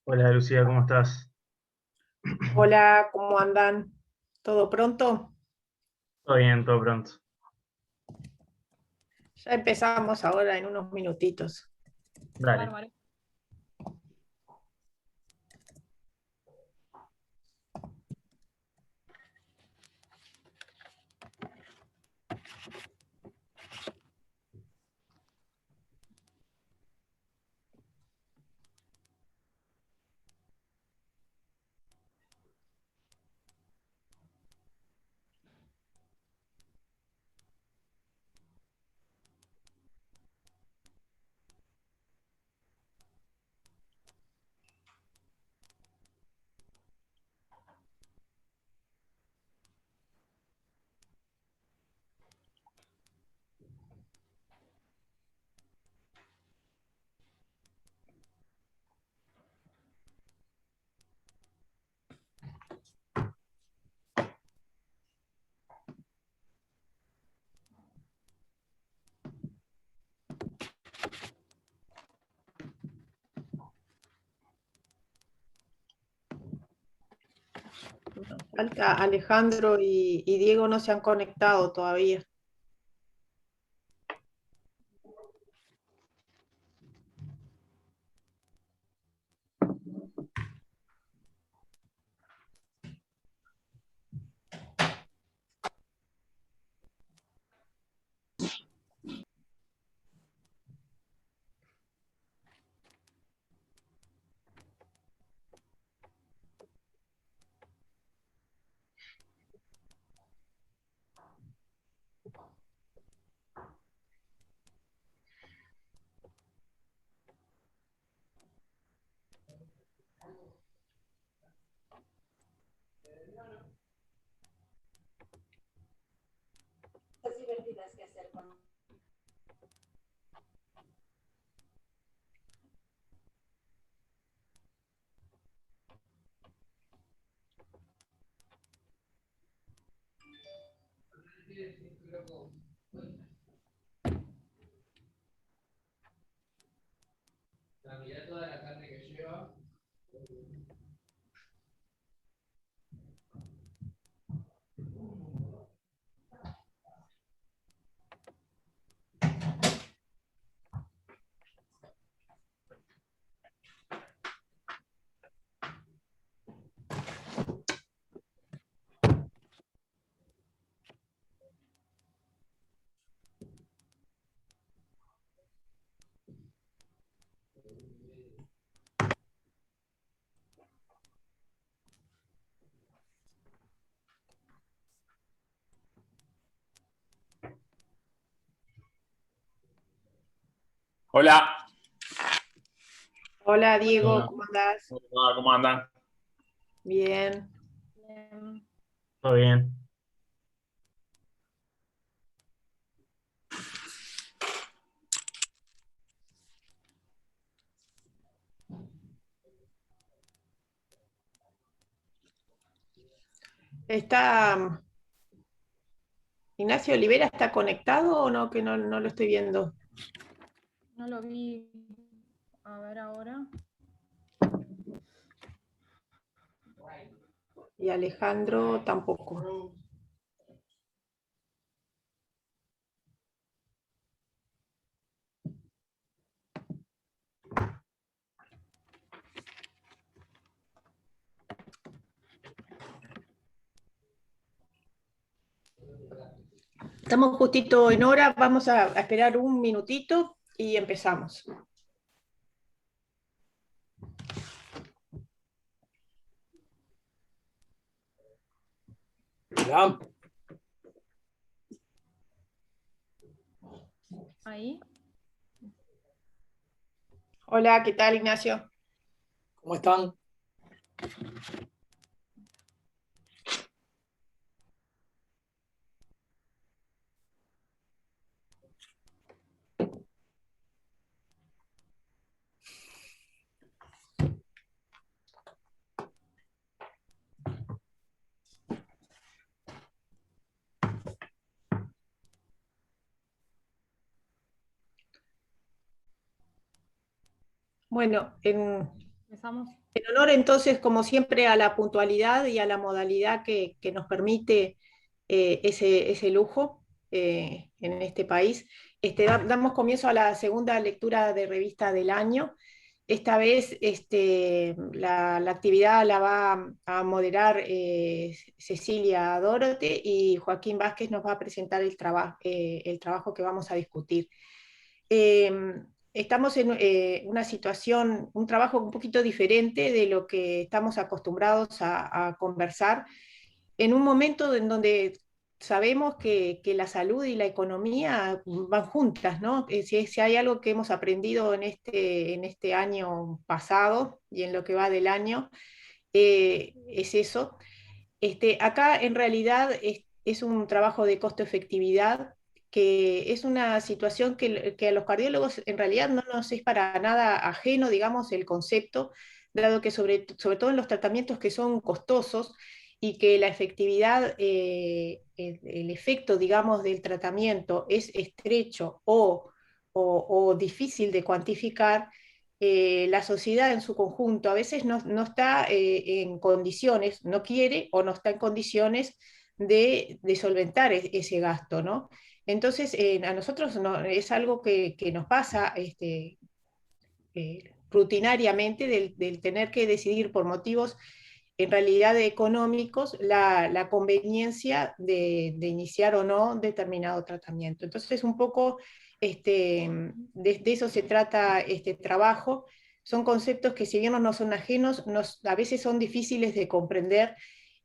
Hola Lucía, ¿cómo estás? Hola, ¿cómo andan? ¿Todo pronto? Todo bien, todo pronto. Ya empezamos ahora en unos minutitos. Dale. Bárbaro. Falta Alejandro y Diego no se han conectado todavía. Hola. Hola, Diego, Hola. ¿cómo andás? Hola, ¿cómo andan? Bien. Bien. Todo bien. ¿Está Ignacio Olivera está conectado o no? Que no lo estoy viendo. No lo vi. A ver ahora. Y Alejandro tampoco. Estamos justito en hora, vamos a esperar un minutito y empezamos. Hola. Ahí. Hola, ¿qué tal, Ignacio? ¿Cómo están? Bueno, Empezamos. En honor entonces, como siempre, a la puntualidad y a la modalidad que nos permite ese lujo en este país, damos comienzo a la segunda lectura de revista del año. Esta vez la actividad la va a moderar Cecilia Dorote, y Joaquín Vázquez nos va a presentar el trabajo que vamos a discutir. Estamos en una situación, un trabajo un poquito diferente de lo que estamos acostumbrados a conversar, en un momento en donde sabemos que la salud y la economía van juntas, ¿no? Si hay algo que hemos aprendido en este año pasado y en lo que va del año, es eso. Acá en realidad es un trabajo de costo-efectividad, que es una situación que a los cardiólogos en realidad no nos es para nada ajeno, digamos, el concepto, dado que sobre todo en los tratamientos que son costosos y que la efectividad, el efecto, digamos, del tratamiento es estrecho o difícil de cuantificar. La sociedad en su conjunto a veces no está en condiciones, no quiere o no está en condiciones de solventar ese gasto, ¿no? Entonces, a nosotros es algo que nos pasa rutinariamente del tener que decidir por motivos en realidad económicos la conveniencia de iniciar o no determinado tratamiento. Entonces, un poco de eso se trata este trabajo. Son conceptos que, si bien no nos son ajenos, a veces son difíciles de comprender,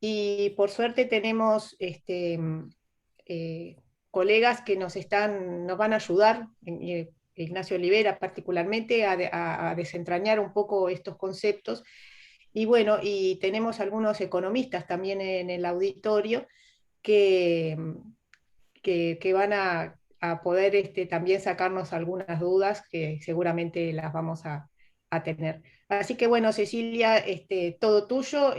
y por suerte tenemos eh, colegas que nos van a ayudar, Ignacio Olivera particularmente, a desentrañar un poco estos conceptos. Y bueno, y tenemos algunos economistas también en el auditorio que, que van a poder también sacarnos algunas dudas que seguramente las vamos a tener. Así que bueno, Cecilia, todo tuyo,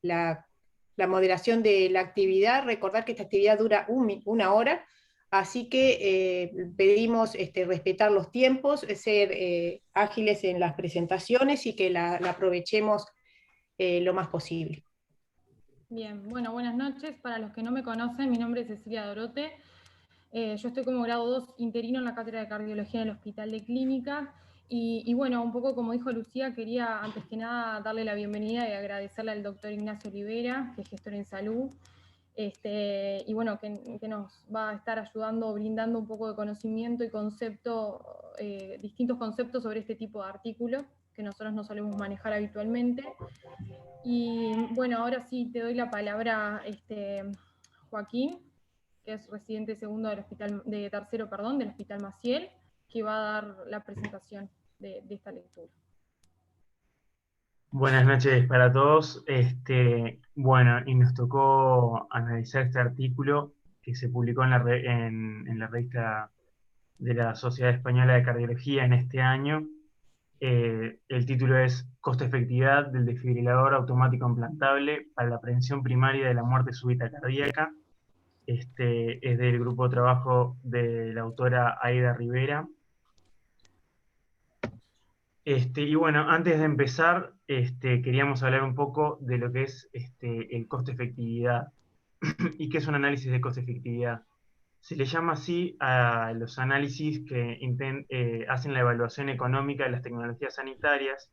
la moderación de la actividad. Recordar que esta actividad dura una hora, así que pedimos respetar los tiempos, ser ágiles en las presentaciones y que la aprovechemos lo más posible. Bien, bueno, buenas noches. Para los que no me conocen, mi nombre es Cecilia Dorote. Yo estoy como grado 2 interino en la Cátedra de Cardiología en el Hospital de Clínica. Y bueno, un poco como dijo Lucía, quería antes que nada darle la bienvenida y agradecerle al doctor Ignacio Olivera, que es gestor en salud, y bueno, que nos va a estar ayudando, brindando un poco de conocimiento y distintos conceptos sobre este tipo de artículos que nosotros no solemos manejar habitualmente. Y bueno, ahora sí te doy la palabra, Joaquín, que es residente segundo tercero, del Hospital Maciel, que va a dar la presentación de esta lectura. Buenas noches para todos. Bueno, y nos tocó analizar este artículo que se publicó en la revista de la Sociedad Española de Cardiología en este año. El título es Costo-efectividad del desfibrilador automático implantable para la prevención primaria de la muerte súbita cardíaca. Es del grupo de trabajo de la autora Aida Rivera. Y bueno, antes de empezar, queríamos hablar un poco de lo que es el costo-efectividad y qué es un análisis de costo-efectividad. Se le llama así a los análisis que hacen la evaluación económica de las tecnologías sanitarias,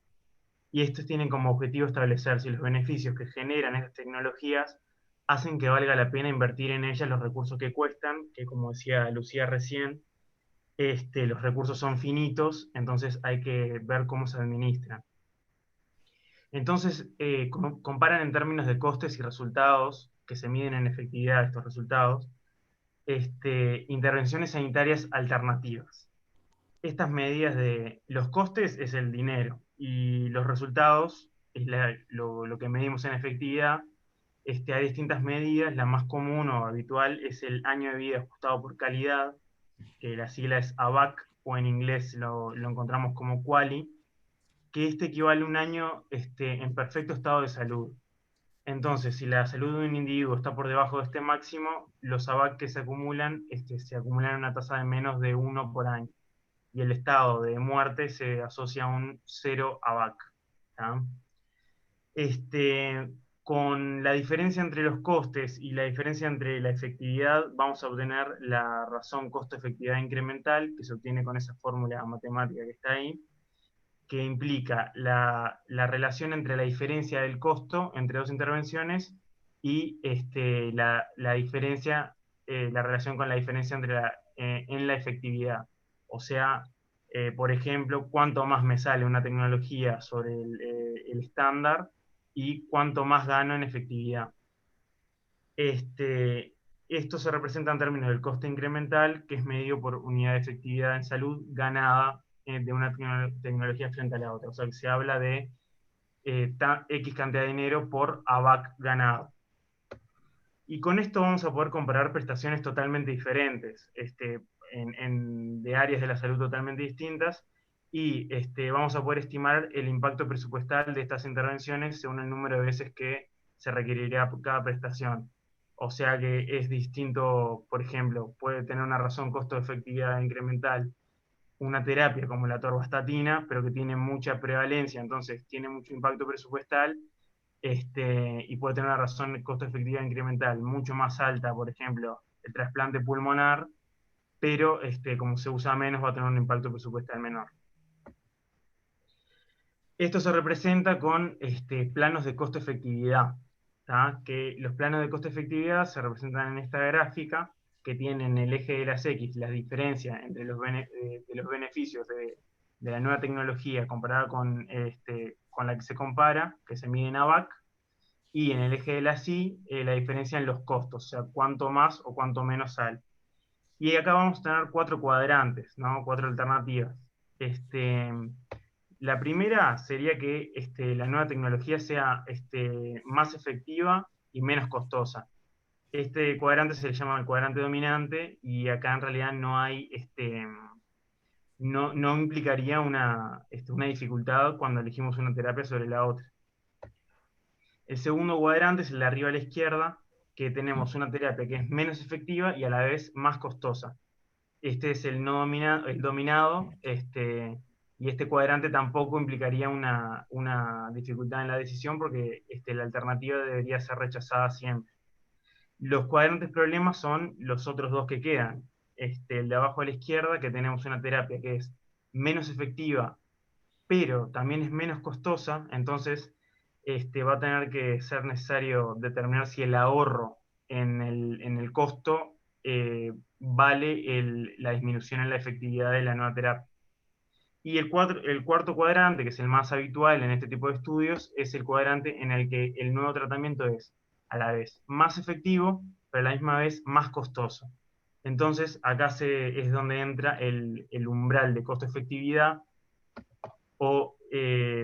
y estos tienen como objetivo establecer si los beneficios que generan estas tecnologías hacen que valga la pena invertir en ellas los recursos que cuestan, que como decía Lucía recién, los recursos son finitos, entonces hay que ver cómo se administran. Entonces, comparan en términos de costes y resultados, que se miden en efectividad estos resultados, intervenciones sanitarias alternativas. Estas medidas de los costes es el dinero y los resultados es lo que medimos en efectividad. Hay distintas medidas, la más común o habitual es el año de vida ajustado por calidad, que la sigla es ABAC, o en inglés lo encontramos como QALY, que equivale a un año en perfecto estado de salud. Entonces, si la salud de un individuo está por debajo de este máximo, los ABAC que se acumulan a una tasa de menos de 1 por año. Y el estado de muerte se asocia a un 0 ABAC. ¿tá? Con la diferencia entre los costes y la diferencia entre la efectividad, vamos a obtener la razón costo-efectividad incremental, que se obtiene con esa fórmula matemática que está ahí, que implica la relación entre la diferencia del costo entre dos intervenciones y la diferencia, la relación con la diferencia entre en la efectividad. O sea, por ejemplo, cuánto más me sale una tecnología sobre el estándar y cuánto más gano en efectividad. Esto se representa en términos del coste incremental, que es medido por unidad de efectividad en salud ganada de una tecnología frente a la otra. O sea, que se habla de X cantidad de dinero por AVAC ganado. Y con esto vamos a poder comparar prestaciones totalmente diferentes, de áreas de la salud totalmente distintas, y vamos a poder estimar el impacto presupuestal de estas intervenciones según el número de veces que se requeriría cada prestación. O sea que es distinto, por ejemplo, puede tener una razón costo-efectividad incremental una terapia como la atorvastatina, pero que tiene mucha prevalencia, entonces tiene mucho impacto presupuestal, y puede tener una razón costo-efectividad incremental mucho más alta, por ejemplo, el trasplante pulmonar, pero como se usa menos va a tener un impacto presupuestal menor. Esto se representa con planos de costo-efectividad, que los planos de costo-efectividad se representan en esta gráfica, que tienen el eje de las X, la diferencia entre los beneficios de la nueva tecnología comparada con la que se compara, que se mide en AVAC, y en el eje de las Y, la diferencia en los costos, o sea, cuánto más o cuánto menos sale. Y acá vamos a tener 4 cuadrantes, ¿no? 4 alternativas. La primera sería que la nueva tecnología sea más efectiva y menos costosa. Este cuadrante se le llama el cuadrante dominante y acá en realidad no hay, no implicaría una dificultad cuando elegimos una terapia sobre la otra. El segundo cuadrante es el de arriba a la izquierda, que tenemos una terapia que es menos efectiva y a la vez más costosa. Este es el dominado, y este cuadrante tampoco implicaría una dificultad en la decisión porque la alternativa debería ser rechazada siempre. Los cuadrantes problemas son los otros dos que quedan. El de abajo a la izquierda, que tenemos una terapia que es menos efectiva, pero también es menos costosa, entonces va a tener que ser necesario determinar si el ahorro en el costo vale la disminución en la efectividad de la nueva terapia. Y el cuarto cuadrante, que es el más habitual en este tipo de estudios, es el cuadrante en el que el nuevo tratamiento es a la vez más efectivo, pero a la misma vez más costoso. Entonces, acá es donde entra el umbral de costo-efectividad, o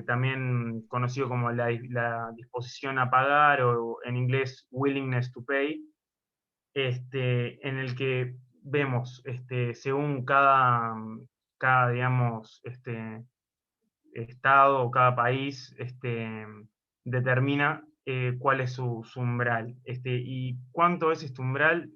también conocido como la disposición a pagar, o en inglés willingness to pay, en el que vemos según cada digamos, estado o cada país determina cuál es su umbral. Y cuánto es este umbral,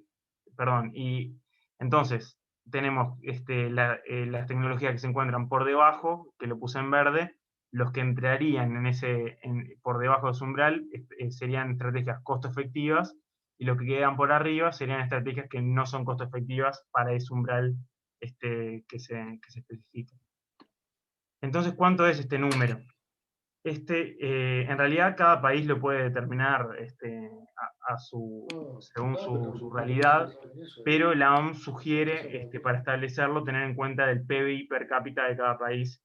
perdón, y entonces tenemos las tecnologías que se encuentran por debajo, que lo puse en verde, los que entrarían por debajo de su umbral serían estrategias costo efectivas, y los que quedan por arriba serían estrategias que no son costo efectivas para ese umbral que se especifica. Entonces, ¿cuánto es este número? En realidad cada país lo puede determinar según su realidad, pero la OMS sugiere para establecerlo tener en cuenta el PBI per cápita de cada país,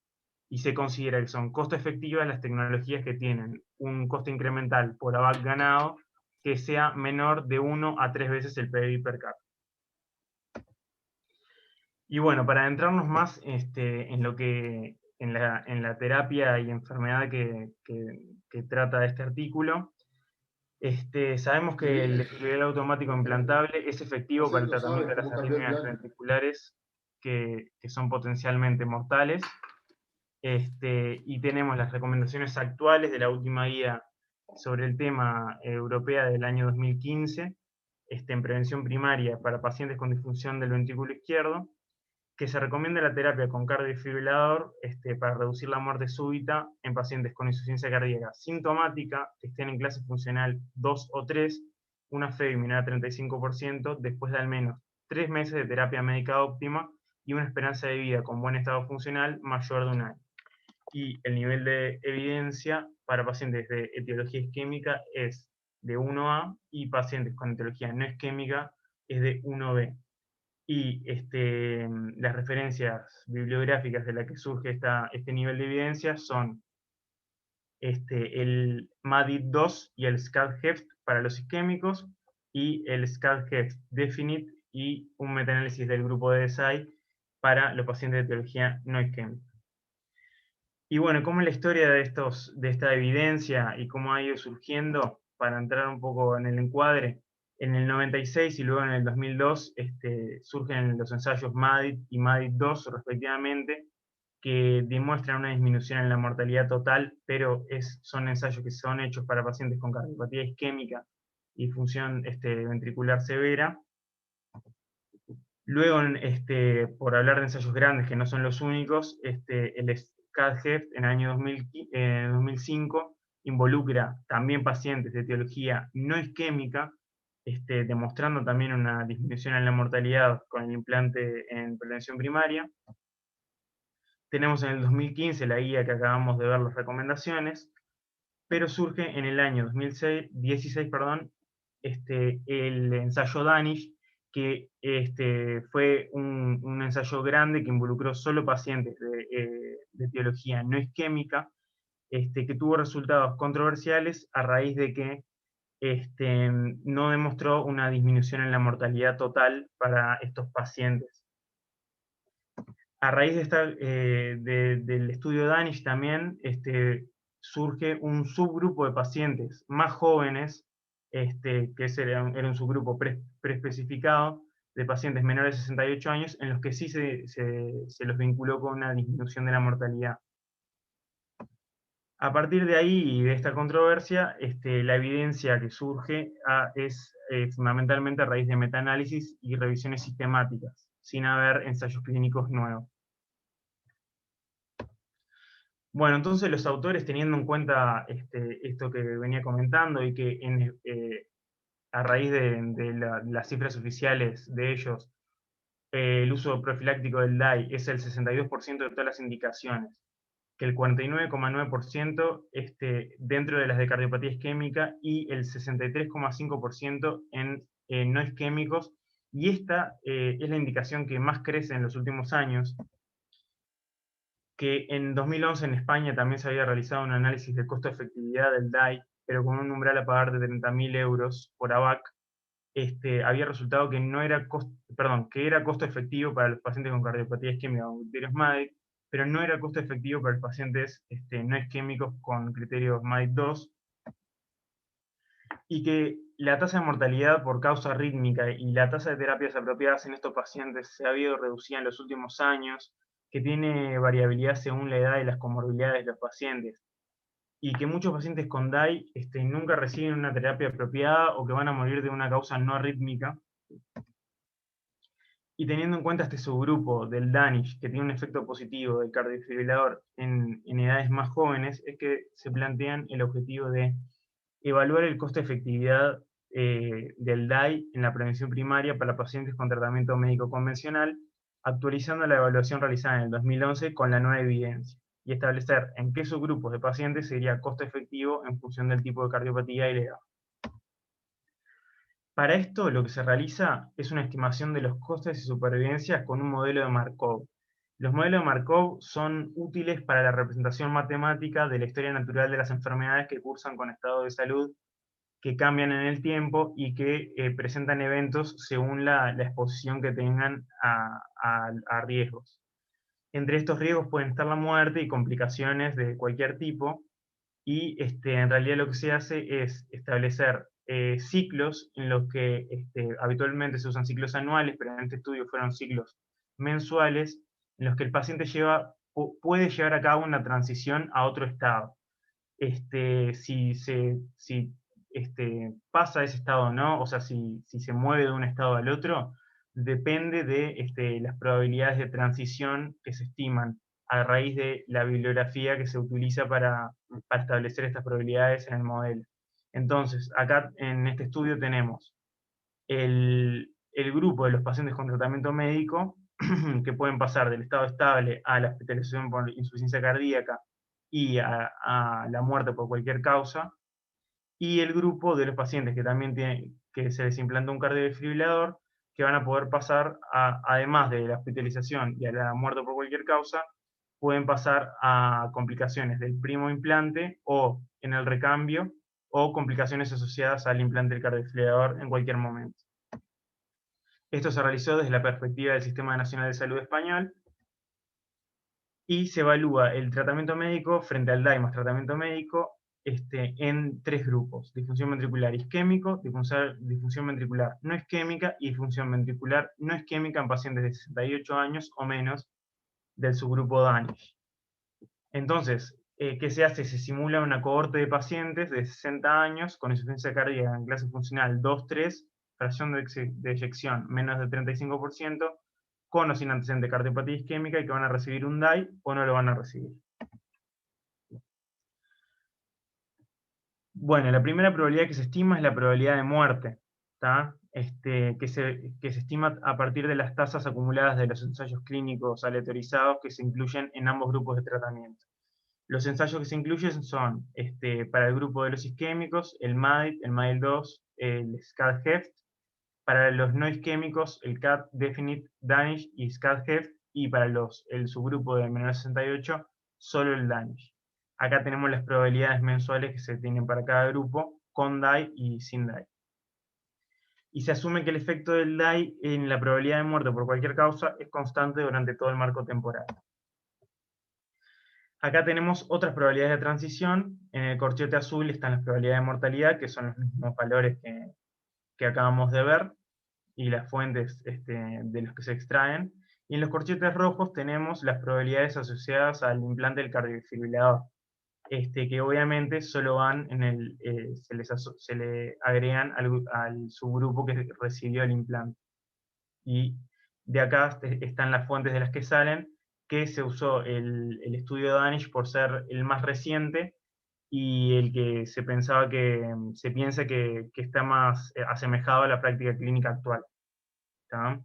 y se considera que son costo efectivas las tecnologías que tienen un costo incremental por AVAC ganado que sea menor de 1 a 3 veces el PBI per cápita. Y bueno, para adentrarnos más en lo que en la terapia y enfermedad que trata este artículo, sabemos que el desfibril automático implantable es efectivo para el tratamiento de las arritmias ventriculares que son potencialmente mortales, y tenemos las recomendaciones actuales de la última guía sobre el tema europea del año 2015, en prevención primaria para pacientes con disfunción del ventrículo izquierdo, que se recomienda la terapia con cardiofibrilador para reducir la muerte súbita en pacientes con insuficiencia cardíaca sintomática que estén en clase funcional 2 o 3, una FEBI menor a 35%, después de al menos 3 meses de terapia médica óptima y una esperanza de vida con buen estado funcional mayor de 1 año. Y el nivel de evidencia para pacientes de etiología isquémica es de 1A y pacientes con etiología no isquémica es de 1B. Y las referencias bibliográficas de las que surge este nivel de evidencia son el MADID-2 y el SCAD-HEFT para los isquémicos, y el SCAD-HEFT Definite y un metaanálisis del grupo de DESAI para los pacientes de etiología no isquémica. Y bueno, ¿cómo es la historia de esta evidencia y cómo ha ido surgiendo? Para entrar un poco en el encuadre, en el 96 y luego en el 2002 surgen los ensayos MADID y MADID-2 respectivamente, que demuestran una disminución en la mortalidad total, pero son ensayos que son hechos para pacientes con cardiopatía isquémica y disfunción ventricular severa. Luego, por hablar de ensayos grandes, que no son los únicos, el SCAD-HEFT en el año 2005 involucra también pacientes de etiología no isquémica, demostrando también una disminución en la mortalidad con el implante en prevención primaria. Tenemos en el 2015 la guía que acabamos de ver las recomendaciones, pero surge en el año 2016 el ensayo Danish, que fue un ensayo grande que involucró solo pacientes de etiología no isquémica, que tuvo resultados controversiales a raíz de que no demostró una disminución en la mortalidad total para estos pacientes. A raíz del estudio Danish también surge un subgrupo de pacientes más jóvenes, que era un subgrupo preespecificado de pacientes menores de 68 años, en los que sí se los vinculó con una disminución de la mortalidad. A partir de ahí y de esta controversia, la evidencia que surge es fundamentalmente a raíz de metaanálisis y revisiones sistemáticas, sin haber ensayos clínicos nuevos. Bueno, entonces los autores, teniendo en cuenta esto que venía comentando y que a raíz de las cifras oficiales de ellos, el uso profiláctico del DAI es el 62% de todas las indicaciones, que el 49,9% dentro de las de cardiopatía isquémica y el 63,5% en no isquémicos, y esta es la indicación que más crece en los últimos años, que en 2011 en España también se había realizado un análisis de costo-efectividad del DAI, pero con un umbral a pagar de 30.000 euros por ABAC, había resultado que era costo efectivo para los pacientes con cardiopatía isquémica con criterios MADIC, pero no era costo efectivo para los pacientes no isquémicos con criterios MADIC-2, y que la tasa de mortalidad por causa rítmica y la tasa de terapias apropiadas en estos pacientes se ha habido reducida en los últimos años, que tiene variabilidad según la edad y las comorbilidades de los pacientes, y que muchos pacientes con DAI nunca reciben una terapia apropiada o que van a morir de una causa no arrítmica. Y teniendo en cuenta este subgrupo del Danish, que tiene un efecto positivo del cardiofibrilador en edades más jóvenes, es que se plantean el objetivo de evaluar el costo-efectividad del DAI en la prevención primaria para pacientes con tratamiento médico convencional, actualizando la evaluación realizada en el 2011 con la nueva evidencia, y establecer en qué subgrupos de pacientes sería costo efectivo en función del tipo de cardiopatía y la edad. Para esto, lo que se realiza es una estimación de los costes y supervivencias con un modelo de Markov. Los modelos de Markov son útiles para la representación matemática de la historia natural de las enfermedades que cursan con estado de salud, que cambian en el tiempo y que presentan eventos según la exposición que tengan a riesgos. Entre estos riesgos pueden estar la muerte y complicaciones de cualquier tipo, y en realidad lo que se hace es establecer ciclos en los que habitualmente se usan ciclos anuales, pero en este estudio fueron ciclos mensuales, en los que el paciente puede llevar a cabo una transición a otro estado. Si pasa ese estado o no, o sea, si se mueve de un estado al otro, depende de las probabilidades de transición que se estiman a raíz de la bibliografía que se utiliza para establecer estas probabilidades en el modelo. Entonces, acá en este estudio tenemos el grupo de los pacientes con tratamiento médico que pueden pasar del estado estable a la hospitalización por insuficiencia cardíaca y a la muerte por cualquier causa, y el grupo de los pacientes que también que se les implanta un cardiodefibrilador, que van a poder pasar, además de la hospitalización y a la muerte por cualquier causa, pueden pasar a complicaciones del primo implante o en el recambio, o complicaciones asociadas al implante del cardiodefibrilador en cualquier momento. Esto se realizó desde la perspectiva del Sistema Nacional de Salud Español, y se evalúa el tratamiento médico frente al DAI más tratamiento médico en 3 grupos: disfunción ventricular isquémico, disfunción ventricular no isquémica y disfunción ventricular no isquémica en pacientes de 68 años o menos del subgrupo DANISH. Entonces, ¿qué se hace? Se simula una cohorte de pacientes de 60 años con insuficiencia cardíaca en clase funcional 2-3, fracción de eyección menos del 35%, con o sin antecedente de cardiopatía isquémica, y que van a recibir un DAI o no lo van a recibir. Bueno, la primera probabilidad que se estima es la probabilidad de muerte, que se estima a partir de las tasas acumuladas de los ensayos clínicos aleatorizados que se incluyen en ambos grupos de tratamiento. Los ensayos que se incluyen son, para el grupo de los isquémicos, el MADIT, el MADIL-2, el SCAD-HEFT; para los no isquémicos, el CAT, Definite, DANISH y SCAD-HEFT; y para el subgrupo de menores de 68, solo el DANISH. Acá tenemos las probabilidades mensuales que se tienen para cada grupo, con DAI y sin DAI. Y se asume que el efecto del DAI en la probabilidad de muerte por cualquier causa es constante durante todo el marco temporal. Acá tenemos otras probabilidades de transición. En el corchete azul están las probabilidades de mortalidad, que son los mismos valores que acabamos de ver, y las fuentes de los que se extraen. Y en los corchetes rojos tenemos las probabilidades asociadas al implante del cardiodefibrilador, que obviamente solo van se le agregan al subgrupo que recibió el implante. Y de acá están las fuentes de las que salen, que se usó el estudio de DANISH por ser el más reciente y el que se piensa que está más asemejado a la práctica clínica actual. ¿Está?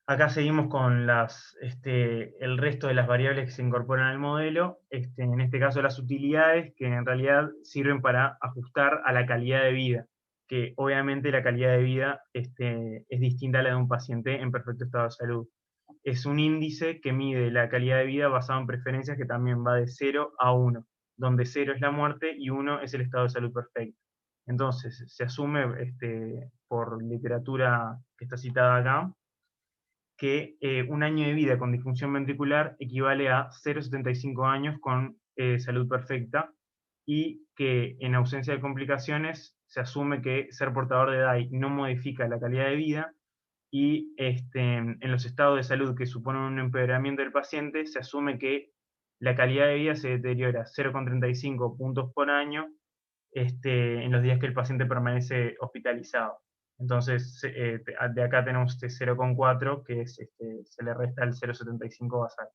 Acá seguimos con el resto de las variables que se incorporan al modelo, en este caso las utilidades, que en realidad sirven para ajustar a la calidad de vida, que obviamente la calidad de vida es distinta a la de un paciente en perfecto estado de salud. Es un índice que mide la calidad de vida basado en preferencias, que también va de 0 a 1, donde 0 es la muerte y 1 es el estado de salud perfecto. Entonces, se asume por literatura que está citada acá, que un año de vida con disfunción ventricular equivale a 0,75 años con salud perfecta, y que en ausencia de complicaciones se asume que ser portador de DAI no modifica la calidad de vida, y en los estados de salud que suponen un empeoramiento del paciente, se asume que la calidad de vida se deteriora 0,35 puntos por año en los días que el paciente permanece hospitalizado. Entonces, de acá tenemos 0,4, que se le resta el 0,75 basal.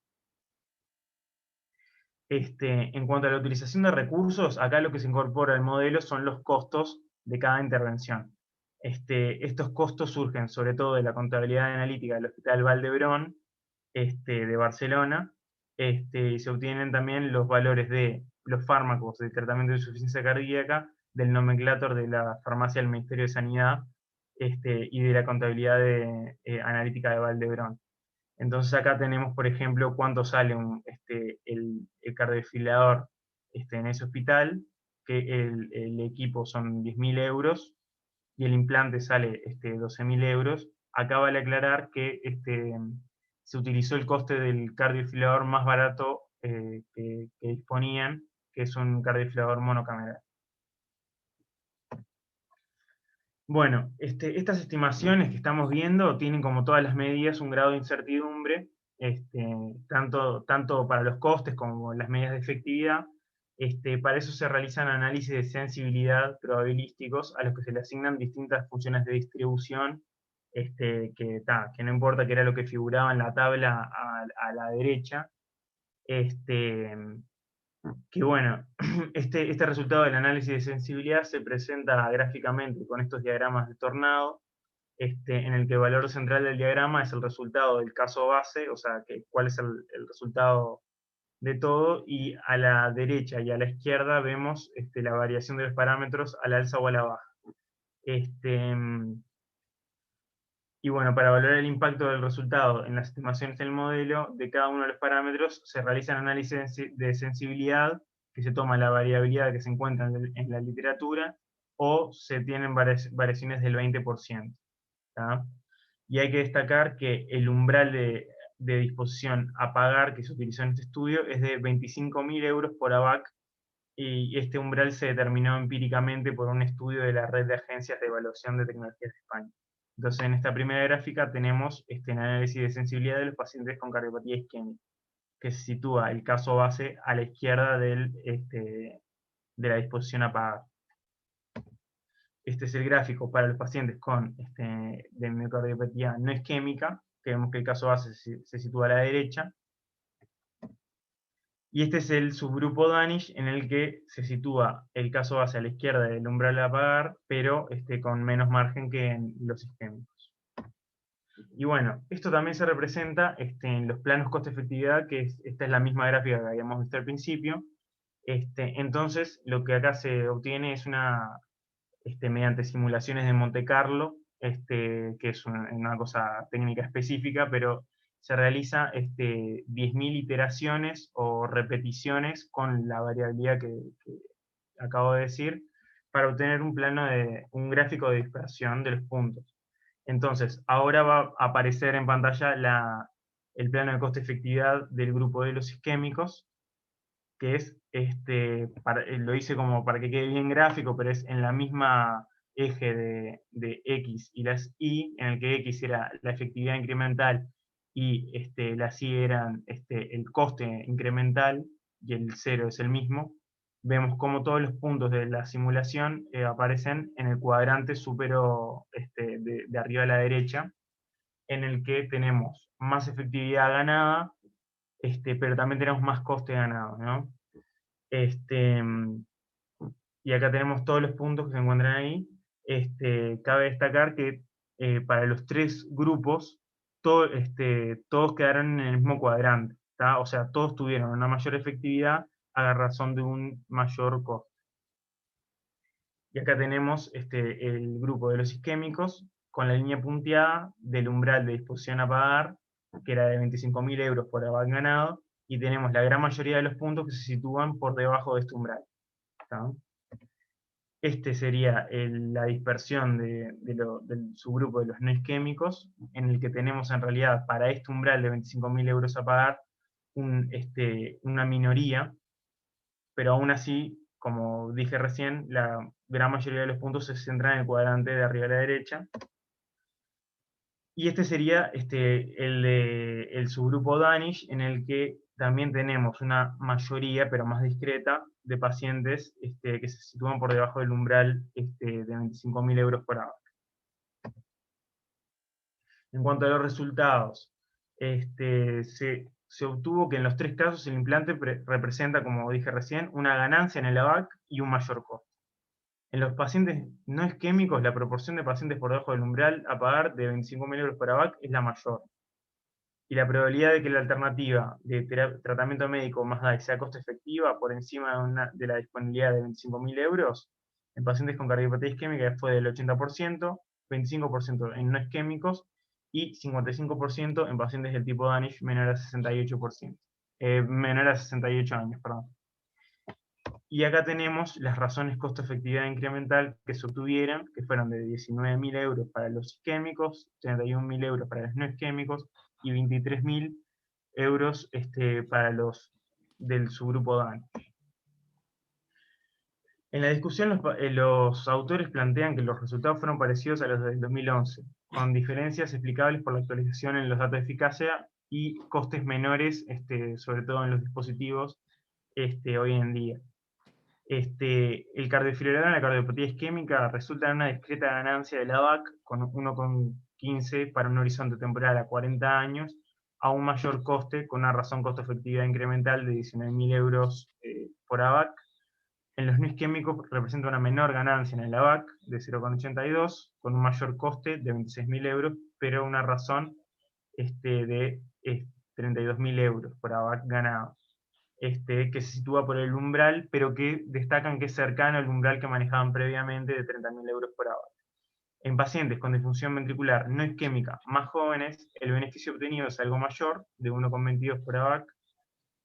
En cuanto a la utilización de recursos, acá lo que se incorpora al modelo son los costos de cada intervención. Estos costos surgen sobre todo de la contabilidad analítica del Hospital Vall d'Hebron de Barcelona, y se obtienen también los valores de los fármacos de tratamiento de insuficiencia cardíaca, del nomenclátor de la farmacia del Ministerio de Sanidad, y de la contabilidad analítica de Vall d'Hebron. Entonces acá tenemos, por ejemplo, cuánto sale el cardiodefibrilador en ese hospital, que el equipo son 10.000 euros, y el implante sale 12.000 euros. Acá vale aclarar que se utilizó el coste del cardiodefibrilador más barato que disponían, que es un cardiodefibrilador monocameral. Bueno, estas estimaciones que estamos viendo tienen, como todas las medidas, un grado de incertidumbre, tanto para los costes como las medidas de efectividad, Para eso se realizan análisis de sensibilidad probabilísticos a los que se le asignan distintas funciones de distribución, que no importa que era lo que figuraba en la tabla a la derecha, que bueno, este resultado del análisis de sensibilidad se presenta gráficamente con estos diagramas de Tornado, en el que el valor central del diagrama es el resultado del caso base, o sea, cuál es el resultado de todo, y a la derecha y a la izquierda vemos la variación de los parámetros al alza o a la baja. Y bueno, para valorar el impacto del resultado en las estimaciones del modelo de cada uno de los parámetros, se realizan análisis de sensibilidad, que se toma la variabilidad que se encuentra en la literatura, o se tienen variaciones del 20%. ¿tá? Y hay que destacar que el umbral de disposición a pagar que se utilizó en este estudio es de 25.000 euros por ABAC, y este umbral se determinó empíricamente por un estudio de la Red de Agencias de Evaluación de Tecnologías de España. Entonces, en esta primera gráfica tenemos el análisis de sensibilidad de los pacientes con cardiopatía isquémica, que se sitúa el caso base a la izquierda de la disposición a pagar. Este es el gráfico para los pacientes con de miocardiopatía no isquémica, que vemos que el caso base se sitúa a la derecha. Y este es el subgrupo Danish, en el que se sitúa el caso base a la izquierda del umbral a pagar, pero con menos margen que en los isquémicos. Y bueno, esto también se representa en los planos coste-efectividad, que esta es la misma gráfica que habíamos visto al principio. Entonces, lo que acá se obtiene es mediante simulaciones de Monte Carlo, que es una cosa técnica específica, pero se realiza 10.000 iteraciones o repeticiones con la variabilidad que acabo de decir, para obtener un gráfico de dispersión de los puntos. Entonces, ahora va a aparecer en pantalla el plano de coste-efectividad del grupo de los isquémicos, que es, lo hice como para que quede bien gráfico, pero es en la misma eje de X y las Y, en el que X era la efectividad incremental y las Y eran el coste incremental, y el 0 es el mismo. Vemos como todos los puntos de la simulación aparecen en el cuadrante superior de arriba a la derecha, en el que tenemos más efectividad ganada, pero también tenemos más coste ganado, ¿no? Y acá tenemos todos los puntos que se encuentran ahí. Cabe destacar que para los tres grupos, todos quedaron en el mismo cuadrante, ¿tá? O sea, todos tuvieron una mayor efectividad a razón de un mayor coste. Y acá tenemos el grupo de los isquémicos con la línea punteada del umbral de disposición a pagar, que era de 25.000 euros por ABAC ganado, y tenemos la gran mayoría de los puntos que se sitúan por debajo de este umbral. ¿Tá? Este sería la dispersión del subgrupo de los no isquémicos, en el que tenemos en realidad para este umbral de 25.000 euros a pagar una minoría, pero aún así, como dije recién, la gran mayoría de los puntos se centran en el cuadrante de arriba a la derecha. Y este sería el subgrupo Danish, en el que también tenemos una mayoría, pero más discreta, de pacientes que se sitúan por debajo del umbral de 25.000 euros por ABAC. En cuanto a los resultados, se obtuvo que en los tres casos el implante representa, como dije recién, una ganancia en el ABAC y un mayor costo. En los pacientes no isquémicos, la proporción de pacientes por debajo del umbral a pagar de 25.000 euros por ABAC es la mayor. Y la probabilidad de que la alternativa de tratamiento médico más DAI sea costo efectiva por encima de la disponibilidad de 25.000 euros en pacientes con cardiopatía isquémica fue del 80%, 25% en no isquémicos y 55% en pacientes del tipo Danish menor a 68%. Menor a 68 años, perdón. Y acá tenemos las razones costo-efectividad incremental que se obtuvieron, que fueron de 19.000 euros para los isquémicos, 31.000 euros para los no isquémicos y 23.000 euros para los del subgrupo Danish. En la discusión los autores plantean que los resultados fueron parecidos a los del 2011, con diferencias explicables por la actualización en los datos de eficacia y costes menores, sobre todo en los dispositivos hoy en día. El cardiofibrilador en la cardiopatía isquémica resulta en una discreta ganancia de la VAC con 1,15 para un horizonte temporal a 40 años, a un mayor coste con una razón costo-efectividad incremental de 19.000 euros por AVAC. En los no isquémicos representa una menor ganancia en el AVAC de 0,82, con un mayor coste de 26.000 euros, pero una razón de 32.000 euros por AVAC ganado. Que se sitúa por el umbral, pero que destacan que es cercano al umbral que manejaban previamente de 30.000 euros por AVAC. En pacientes con disfunción ventricular no isquémica más jóvenes, el beneficio obtenido es algo mayor, de 1,22 por AVAC,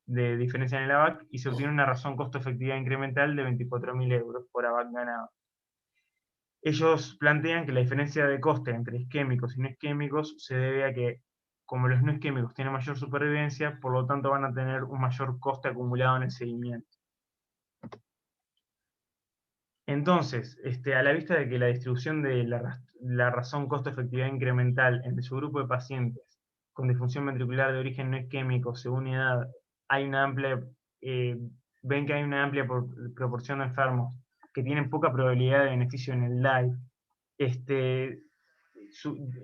de diferencia en el AVAC, y se obtiene una razón costo-efectividad incremental de 24.000 euros por AVAC ganado. Ellos plantean que la diferencia de coste entre isquémicos y no isquémicos se debe a que, como los no isquémicos tienen mayor supervivencia, por lo tanto van a tener un mayor coste acumulado en el seguimiento. Entonces, a la vista de que la distribución de la razón costo-efectividad incremental entre su grupo de pacientes con disfunción ventricular de origen no isquémico según edad, ven que hay una amplia proporción de enfermos que tienen poca probabilidad de beneficio en el DAI,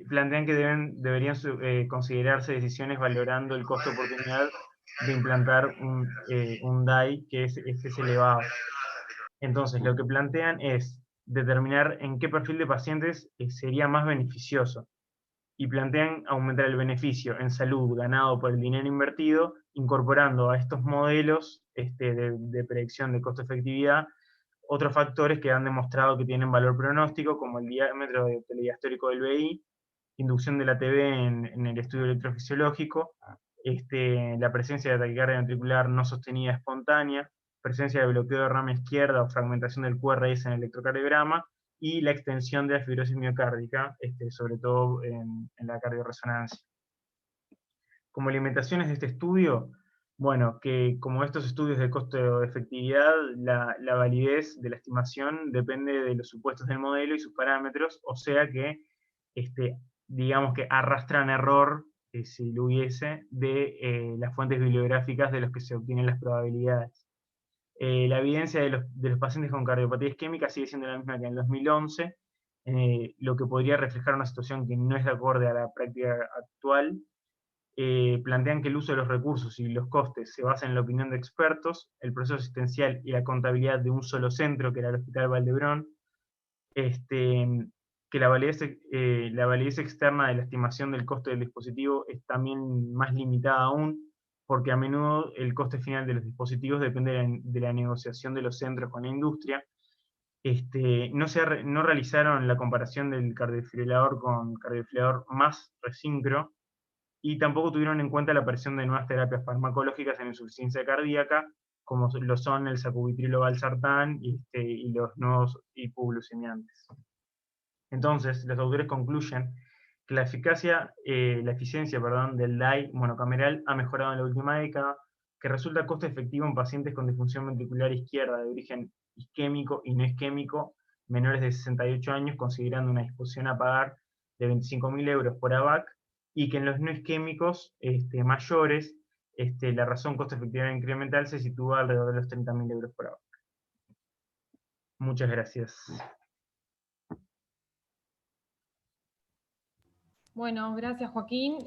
plantean que deberían considerarse decisiones valorando el costo-oportunidad de implantar un DAI que es elevado. Entonces, lo que plantean es determinar en qué perfil de pacientes sería más beneficioso, y plantean aumentar el beneficio en salud ganado por el dinero invertido, incorporando a estos modelos de predicción de costo-efectividad otros factores que han demostrado que tienen valor pronóstico, como el diámetro telediastólico del BI, inducción de la TV en el estudio electrofisiológico, la presencia de taquicardia ventricular no sostenida espontánea, presencia de bloqueo de rama izquierda o fragmentación del QRS en el electrocardiograma, y la extensión de la fibrosis miocárdica, sobre todo en la cardioresonancia. Como limitaciones de este estudio, bueno, que como estos estudios de costo-efectividad, la validez de la estimación depende de los supuestos del modelo y sus parámetros, o sea que, digamos que arrastran error, si lo hubiese, de las fuentes bibliográficas de los que se obtienen las probabilidades. La evidencia de los pacientes con cardiopatía isquémica sigue siendo la misma que en el 2011, lo que podría reflejar una situación que no es de acorde a la práctica actual. Plantean que el uso de los recursos y los costes se basa en la opinión de expertos, el proceso asistencial y la contabilidad de un solo centro, que era el Hospital Valdebrón, que la validez externa de la estimación del coste del dispositivo es también más limitada aún, porque a menudo el coste final de los dispositivos depende de la negociación de los centros con la industria. No realizaron la comparación del cardiofibrilador con cardiofibrilador más resincro, y tampoco tuvieron en cuenta la aparición de nuevas terapias farmacológicas en insuficiencia cardíaca, como lo son el sacubitrilo valsartán y los nuevos hipoglucemiantes. Entonces, los autores concluyen que la eficiencia del DAI monocameral ha mejorado en la última década, que resulta costo efectivo en pacientes con disfunción ventricular izquierda de origen isquémico y no isquémico menores de 68 años, considerando una disposición a pagar de 25.000 euros por AVAC, y que en los no isquémicos mayores, la razón costo-efectividad incremental se sitúa alrededor de los 30.000 euros por AVAC. Muchas gracias. Bueno, gracias Joaquín.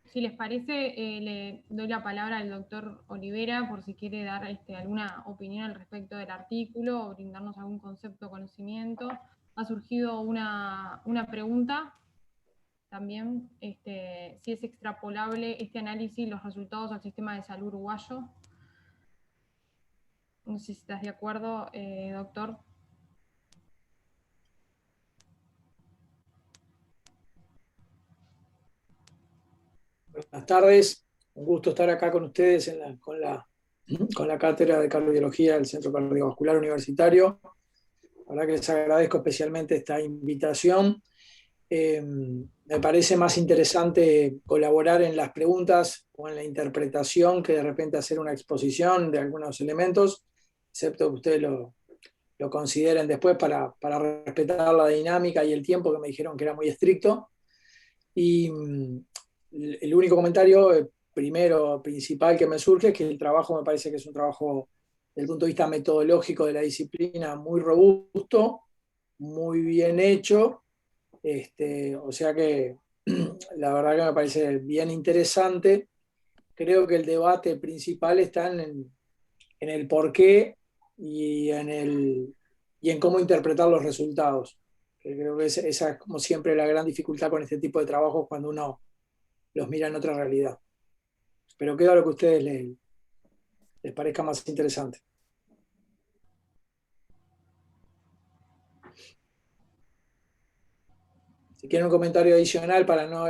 Si les parece, le doy la palabra al doctor Olivera por si quiere dar alguna opinión al respecto del artículo o brindarnos algún concepto o conocimiento. Ha surgido una pregunta también, si es extrapolable este análisis, los resultados al sistema de salud uruguayo. No sé si estás de acuerdo, doctor. Buenas tardes, un gusto estar acá con ustedes con la cátedra de cardiología del Centro Cardiovascular Universitario. La verdad que les agradezco especialmente esta invitación. Me parece más interesante colaborar en las preguntas o en la interpretación que de repente hacer una exposición de algunos elementos, excepto que ustedes lo consideren después para respetar la dinámica y el tiempo que me dijeron que era muy estricto. Y el único comentario, primero, principal que me surge es que el trabajo me parece que es un trabajo desde el punto de vista metodológico de la disciplina, muy robusto, muy bien hecho. O sea que la verdad que me parece bien interesante. Creo que el debate principal está en el por qué y en cómo interpretar los resultados. Que creo que esa es como siempre la gran dificultad con este tipo de trabajos cuando uno los mira en otra realidad. Pero queda lo que a ustedes les parezca más interesante. Si quieren un comentario adicional para no...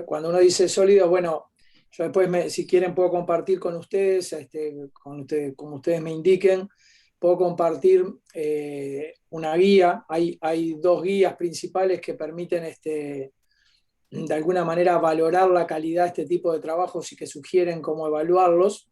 cuando uno dice sólido, bueno, yo después, si quieren, puedo compartir con ustedes, como ustedes me indiquen, puedo compartir una guía. Hay dos guías principales que permiten de alguna manera valorar la calidad de este tipo de trabajos y que sugieren cómo evaluarlos,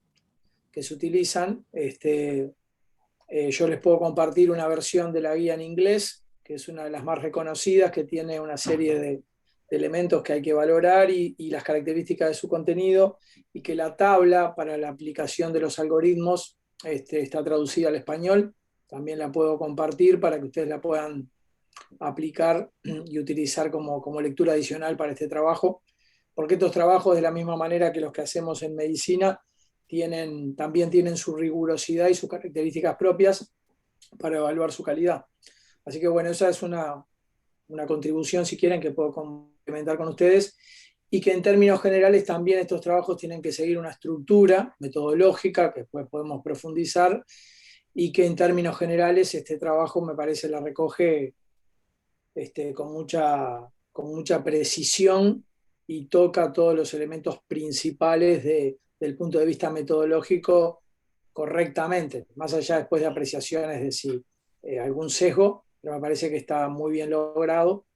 que se utilizan. Yo les puedo compartir una versión de la guía en inglés, que es una de las más reconocidas, que tiene una serie de elementos que hay que valorar y las características de su contenido, y que la tabla para la aplicación de los algoritmos está traducida al español. También la puedo compartir para que ustedes la puedan aplicar y utilizar como lectura adicional para este trabajo, porque estos trabajos, de la misma manera que los que hacemos en medicina, también tienen su rigurosidad y sus características propias para evaluar su calidad. Así que bueno, esa es una contribución, si quieren, que puedo complementar con ustedes, y que en términos generales también estos trabajos tienen que seguir una estructura metodológica que después podemos profundizar, y que en términos generales este trabajo me parece la recoge con mucha precisión y toca todos los elementos principales del punto de vista metodológico correctamente, más allá después de apreciaciones de si algún sesgo, pero me parece que está muy bien logrado.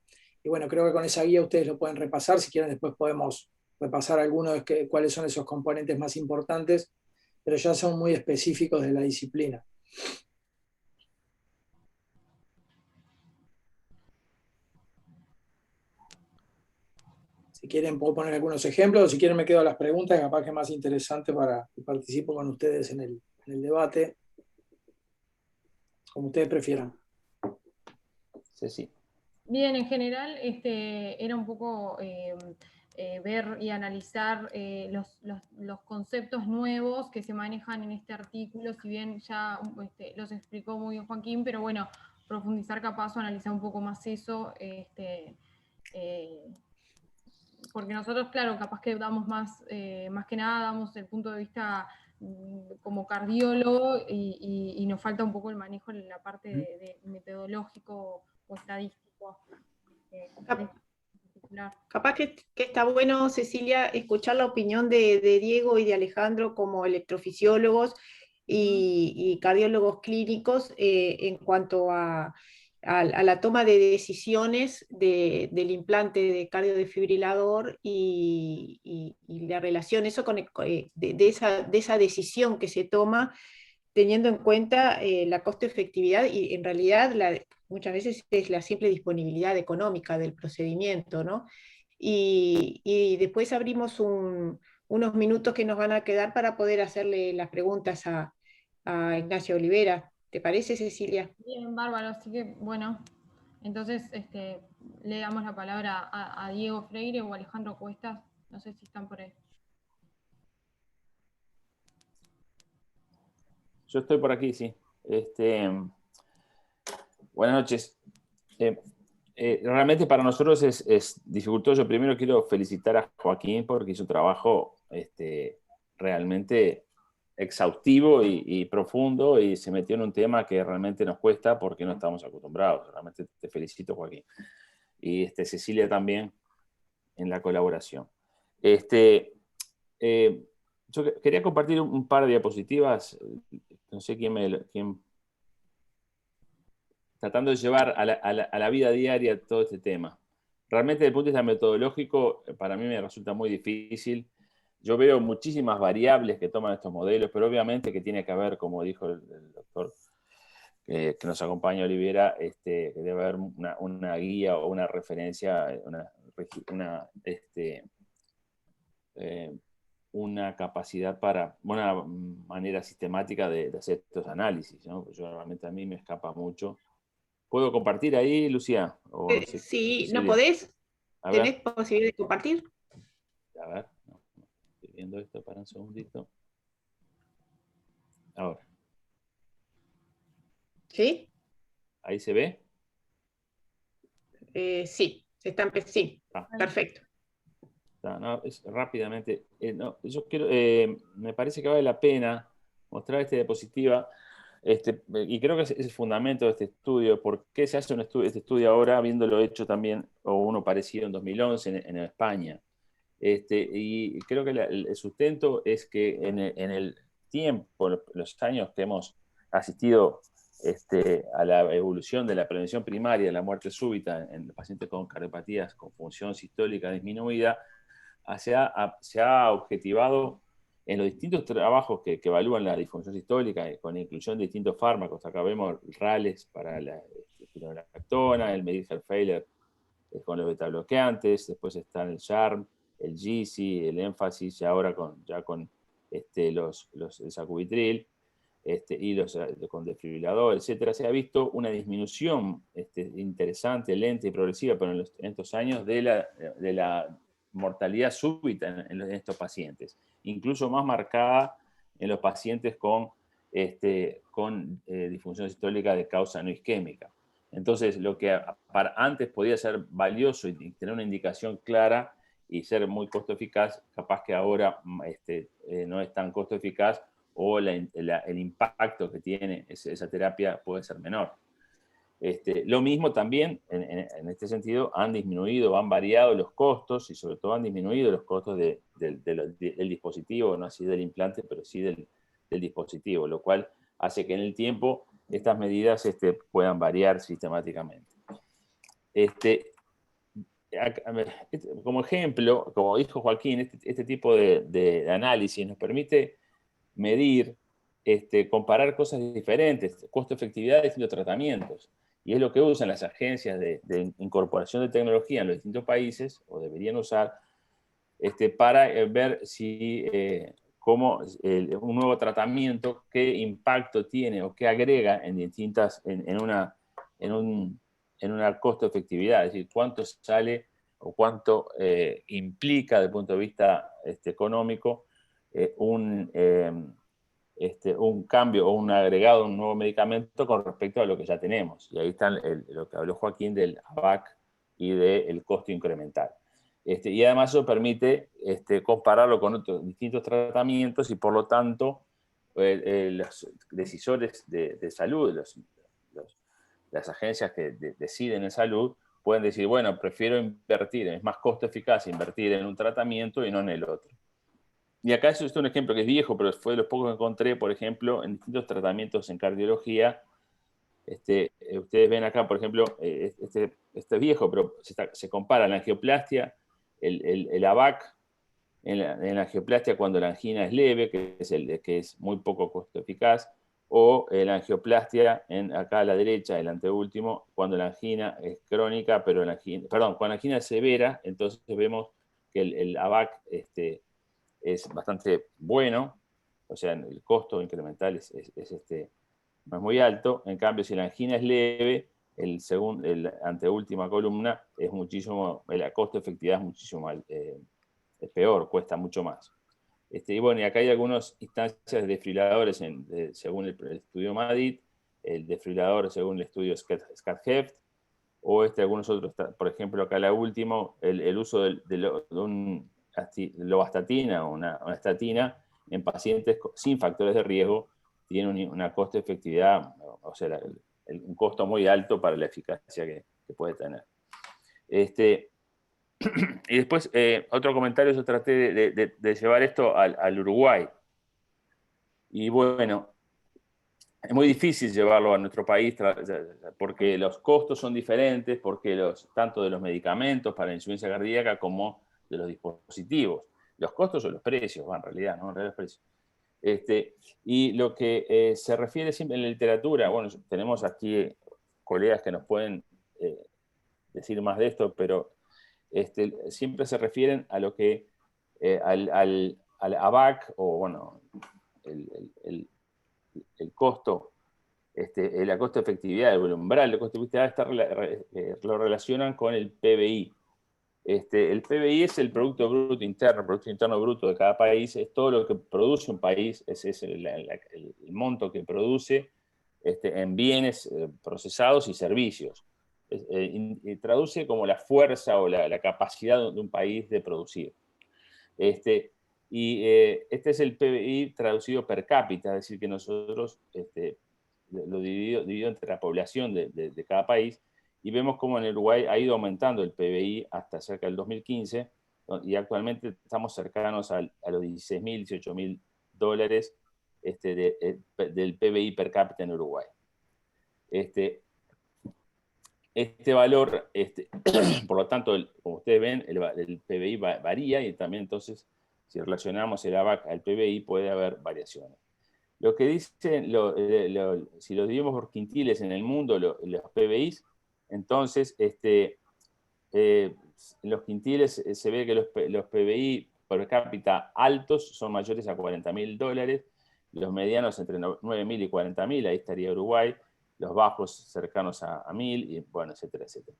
Y bueno, creo que con esa guía ustedes lo pueden repasar. Si quieren, después podemos repasar algunos de cuáles son esos componentes más importantes, pero ya son muy específicos de la disciplina. Si quieren, puedo poner algunos ejemplos, o si quieren, me quedo a las preguntas, capaz que es más interesante para que participo con ustedes en el debate, como ustedes prefieran. Sí, sí. Bien, en general era un poco ver y analizar los conceptos nuevos que se manejan en este artículo, si bien ya los explicó muy bien Joaquín, pero bueno, profundizar capaz o analizar un poco más eso, porque nosotros, claro, capaz que damos más que nada, damos el punto de vista como cardiólogo y nos falta un poco el manejo en la parte de metodológico o estadístico. Capaz que está bueno, Cecilia, escuchar la opinión de Diego y de Alejandro como electrofisiólogos y cardiólogos clínicos en cuanto a la toma de decisiones del implante de cardiodefibrilador y la relación eso de esa decisión que se toma teniendo en cuenta la costo-efectividad y en realidad muchas veces es la simple disponibilidad económica del procedimiento, ¿no? Y después abrimos unos minutos que nos van a quedar para poder hacerle las preguntas a Ignacio Olivera. ¿Te parece, Cecilia? Bien, bárbaro, así que bueno, entonces le damos la palabra a Diego Freire o Alejandro Cuestas, no sé si están por ahí. Yo estoy por aquí, sí. Buenas noches. Realmente para nosotros es dificultoso. Yo primero quiero felicitar a Joaquín porque hizo un trabajo realmente exhaustivo y profundo, y se metió en un tema que realmente nos cuesta porque no estamos acostumbrados. Realmente te felicito, Joaquín. Y Cecilia también en la colaboración. Yo quería compartir un par de diapositivas. No sé quién tratando de llevar a la vida diaria todo este tema. Realmente, desde el punto de vista metodológico, para mí me resulta muy difícil. Yo veo muchísimas variables que toman estos modelos, pero obviamente que tiene que haber, como dijo el doctor que nos acompaña, Olivera, que debe haber una guía o una referencia, una capacidad para, una manera sistemática de hacer estos análisis, ¿no? Yo realmente a mí me escapa mucho. ¿Puedo compartir ahí, Lucía? O no sé, Sí, ¿no Cecilia. podés? A ¿Tenés ver, posibilidad de compartir? a ver. No, estoy viendo esto para un segundito. Ahora, ¿Sí? ¿ahí se ve? Sí, sí, Ah, perfecto. no, rápidamente. No, yo quiero, me parece que vale la pena mostrar esta diapositiva. Y creo que es el fundamento de este estudio. ¿Por qué se hace este estudio ahora, habiéndolo hecho también, o uno parecido en 2011 en España? Y creo que el sustento es que en el tiempo, los años que hemos asistido a la evolución de la prevención primaria de la muerte súbita en pacientes con cardiopatías con función sistólica disminuida, se ha objetivado en los distintos trabajos que evalúan la disfunción sistólica, con la inclusión de distintos fármacos. Acá vemos RALES para la espironolactona, el medical failure con los betabloqueantes, después están el SHARM, el GC, el énfasis, y ahora ya con el sacubitril, y con desfibrilador, etcétera. Se ha visto una disminución interesante, lenta y progresiva, pero en estos años de la mortalidad súbita en estos pacientes, incluso más marcada en los pacientes con disfunción sistólica de causa no isquémica. Entonces, lo que antes podía ser valioso y tener una indicación clara y ser muy costo eficaz, capaz que ahora no es tan costo eficaz, o el impacto que tiene esa terapia puede ser menor. Lo mismo también, en este sentido, han disminuido, han variado los costos, y sobre todo han disminuido los costos del dispositivo, no así del implante, pero sí del dispositivo, lo cual hace que en el tiempo estas medidas puedan variar sistemáticamente. Como ejemplo, como dijo Joaquín, este tipo de análisis nos permite medir, comparar cosas diferentes, costo-efectividad de distintos tratamientos. Y es lo que usan las agencias de incorporación de tecnología en los distintos países, o deberían usar, para ver si cómo un nuevo tratamiento, qué impacto tiene o qué agrega en una costo-efectividad, es decir, cuánto sale o cuánto implica desde el punto de vista económico un cambio o un agregado, un nuevo medicamento con respecto a lo que ya tenemos. Y ahí está lo que habló Joaquín del ABAC y del costo incremental. Y además eso permite compararlo con otros distintos tratamientos, y por lo tanto los decisores de salud, las agencias que deciden en salud, pueden decir, bueno, prefiero invertir, es más costo eficaz invertir en un tratamiento y no en el otro. Y acá eso es un ejemplo que es viejo, pero fue de los pocos que encontré, por ejemplo, en distintos tratamientos en cardiología. Ustedes ven acá, por ejemplo, este es viejo, pero se compara la angioplastia, el ABAC, en la angioplastia cuando la angina es leve, que es muy poco costo eficaz, o la angioplastia, acá a la derecha, el anteúltimo, cuando la angina es crónica, pero cuando la angina es severa, entonces vemos que el ABAC es bastante bueno, o sea, el costo incremental no es muy alto. En cambio, si la angina es leve, el anteúltima columna es muchísimo, la costo-efectividad es muchísimo es peor, cuesta mucho más. Y bueno, y acá hay algunas instancias de desfibriladores según el estudio MADIT, el desfibrilador según el estudio SCAT-HEFT, o algunos otros, por ejemplo, acá la última, el uso de un lovastatina o una estatina en pacientes sin factores de riesgo tiene una costo-efectividad, o sea, un costo muy alto para la eficacia que puede tener. Y después, otro comentario, yo traté de llevar esto al Uruguay. Y bueno, es muy difícil llevarlo a nuestro país porque los costos son diferentes, porque tanto de los medicamentos para la insuficiencia cardíaca como de los dispositivos. Los costos o los precios, en realidad, ¿no? En realidad los precios. Y lo que se refiere siempre en la literatura, bueno, tenemos aquí colegas que nos pueden decir más de esto, pero siempre se refieren a lo que a ABAC, o bueno, el costo, la costo efectividad, el umbral de costo efectividad lo relacionan con el PBI. El PBI es el Producto Interno Bruto de cada país, es todo lo que produce un país, es el monto que produce en bienes procesados y servicios. Y traduce como la fuerza o la capacidad de un país de producir. Este es el PBI traducido per cápita, es decir, que nosotros lo dividido entre la población de cada país, y vemos cómo en Uruguay ha ido aumentando el PBI hasta cerca del 2015, y actualmente estamos cercanos a los 16.000, 18.000 dólares del PBI per cápita en Uruguay. Este valor, por lo tanto, como ustedes ven, el PBI varía, y también entonces, si relacionamos el ABAC al PBI, puede haber variaciones. Lo que dicen, si lo dividimos por quintiles en el mundo, los PBIs, entonces, en los quintiles se ve que los PBI per cápita altos son mayores a 40.000 dólares, los medianos entre 9.000 y 40.000, ahí estaría Uruguay, los bajos cercanos a 1.000, y bueno, etcétera, etcétera.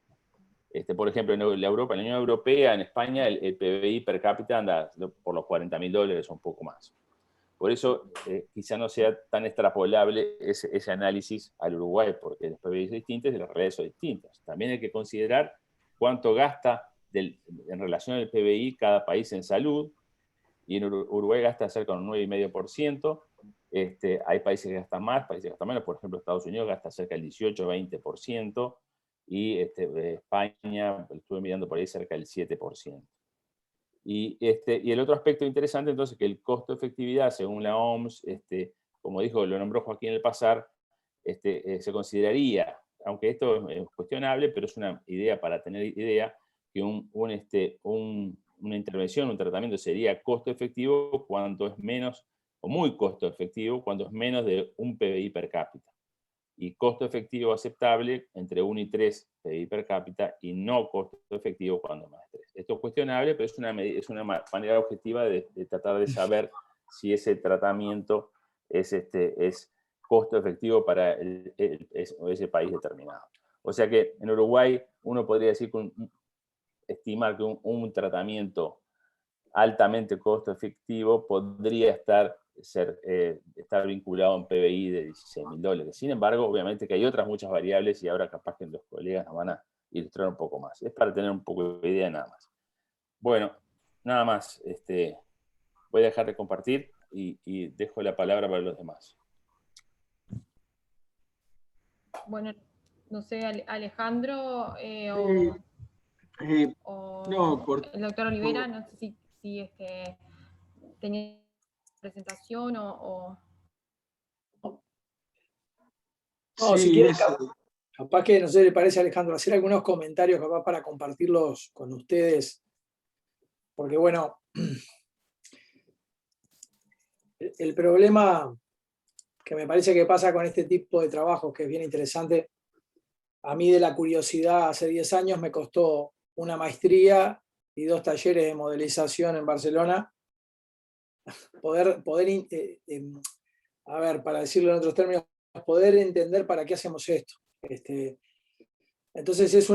Por ejemplo, en la Unión Europea, en España, el PBI per cápita anda por los 40.000 dólares o un poco más. Por eso quizá no sea tan extrapolable ese análisis al Uruguay, porque los PBI son distintos y las realidades son distintas. También hay que considerar cuánto gasta en relación al PBI cada país en salud, y en Uruguay gasta cerca de un 9,5%. Hay países que gastan más, países que gastan menos. Por ejemplo, Estados Unidos gasta cerca del 18-20%, y España, estuve mirando por ahí, cerca del 7%. Y el otro aspecto interesante, entonces, que el costo de efectividad, según la OMS, como dijo, lo nombró Joaquín en el pasar, se consideraría, aunque esto es cuestionable, pero es una idea para tener idea, que una intervención, un tratamiento sería costo efectivo cuando es menos, o muy costo efectivo, cuando es menos de un PBI per cápita. Y costo efectivo aceptable entre 1 y 3 PBI per cápita, y no costo efectivo cuando más de 3. Esto es cuestionable, pero es una manera objetiva de tratar de saber si ese tratamiento es costo efectivo para ese país determinado. O sea que en Uruguay uno podría decir estimar que un tratamiento altamente costo efectivo podría estar vinculado a un PBI de 16.000 dólares. Sin embargo, obviamente que hay otras muchas variables, y ahora capaz que los colegas nos van a ilustrar un poco más. Es para tener un poco de idea nada más. Bueno, nada más. Voy a dejar de compartir y dejo la palabra para los demás. Bueno, no sé, Alejandro no, el doctor Olivera, no sé si tenía presentación o... No, sí, si quieres, capaz que, no sé, le parece a Alejandro, hacer algunos comentarios capaz para compartirlos con ustedes, porque bueno, el problema que me parece que pasa con este tipo de trabajos, que es bien interesante, a mí de la curiosidad, hace 10 años me costó una maestría y 2 talleres de modelización en Barcelona, poder a ver, para decirlo en otros términos, poder entender para qué hacemos esto. Entonces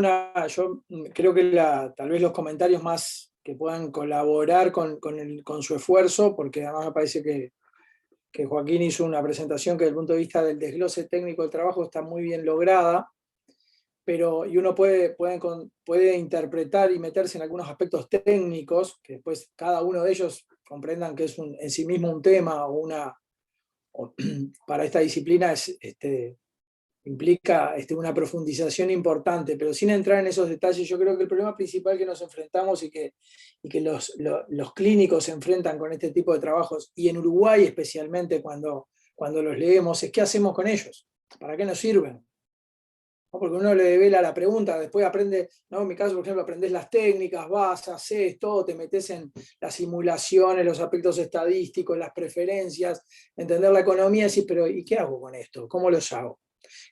yo creo que tal vez los comentarios más que puedan colaborar con su esfuerzo, porque además me parece que Joaquín hizo una presentación que desde el punto de vista del desglose técnico del trabajo está muy bien lograda, y uno puede interpretar y meterse en algunos aspectos técnicos, que después cada uno de ellos comprendan que es en sí mismo un tema para esta disciplina implica una profundización importante, pero sin entrar en esos detalles. Yo creo que el problema principal que nos enfrentamos y que los clínicos se enfrentan con este tipo de trabajos, y en Uruguay especialmente cuando los leemos, es qué hacemos con ellos, para qué nos sirven. ¿No? Porque uno le devela la pregunta, después aprende, ¿no? En mi caso, por ejemplo, aprendes las técnicas, vas, haces todo, te metes en las simulaciones, los aspectos estadísticos, las preferencias, entender la economía, y decís, pero ¿y qué hago con esto? ¿Cómo los hago?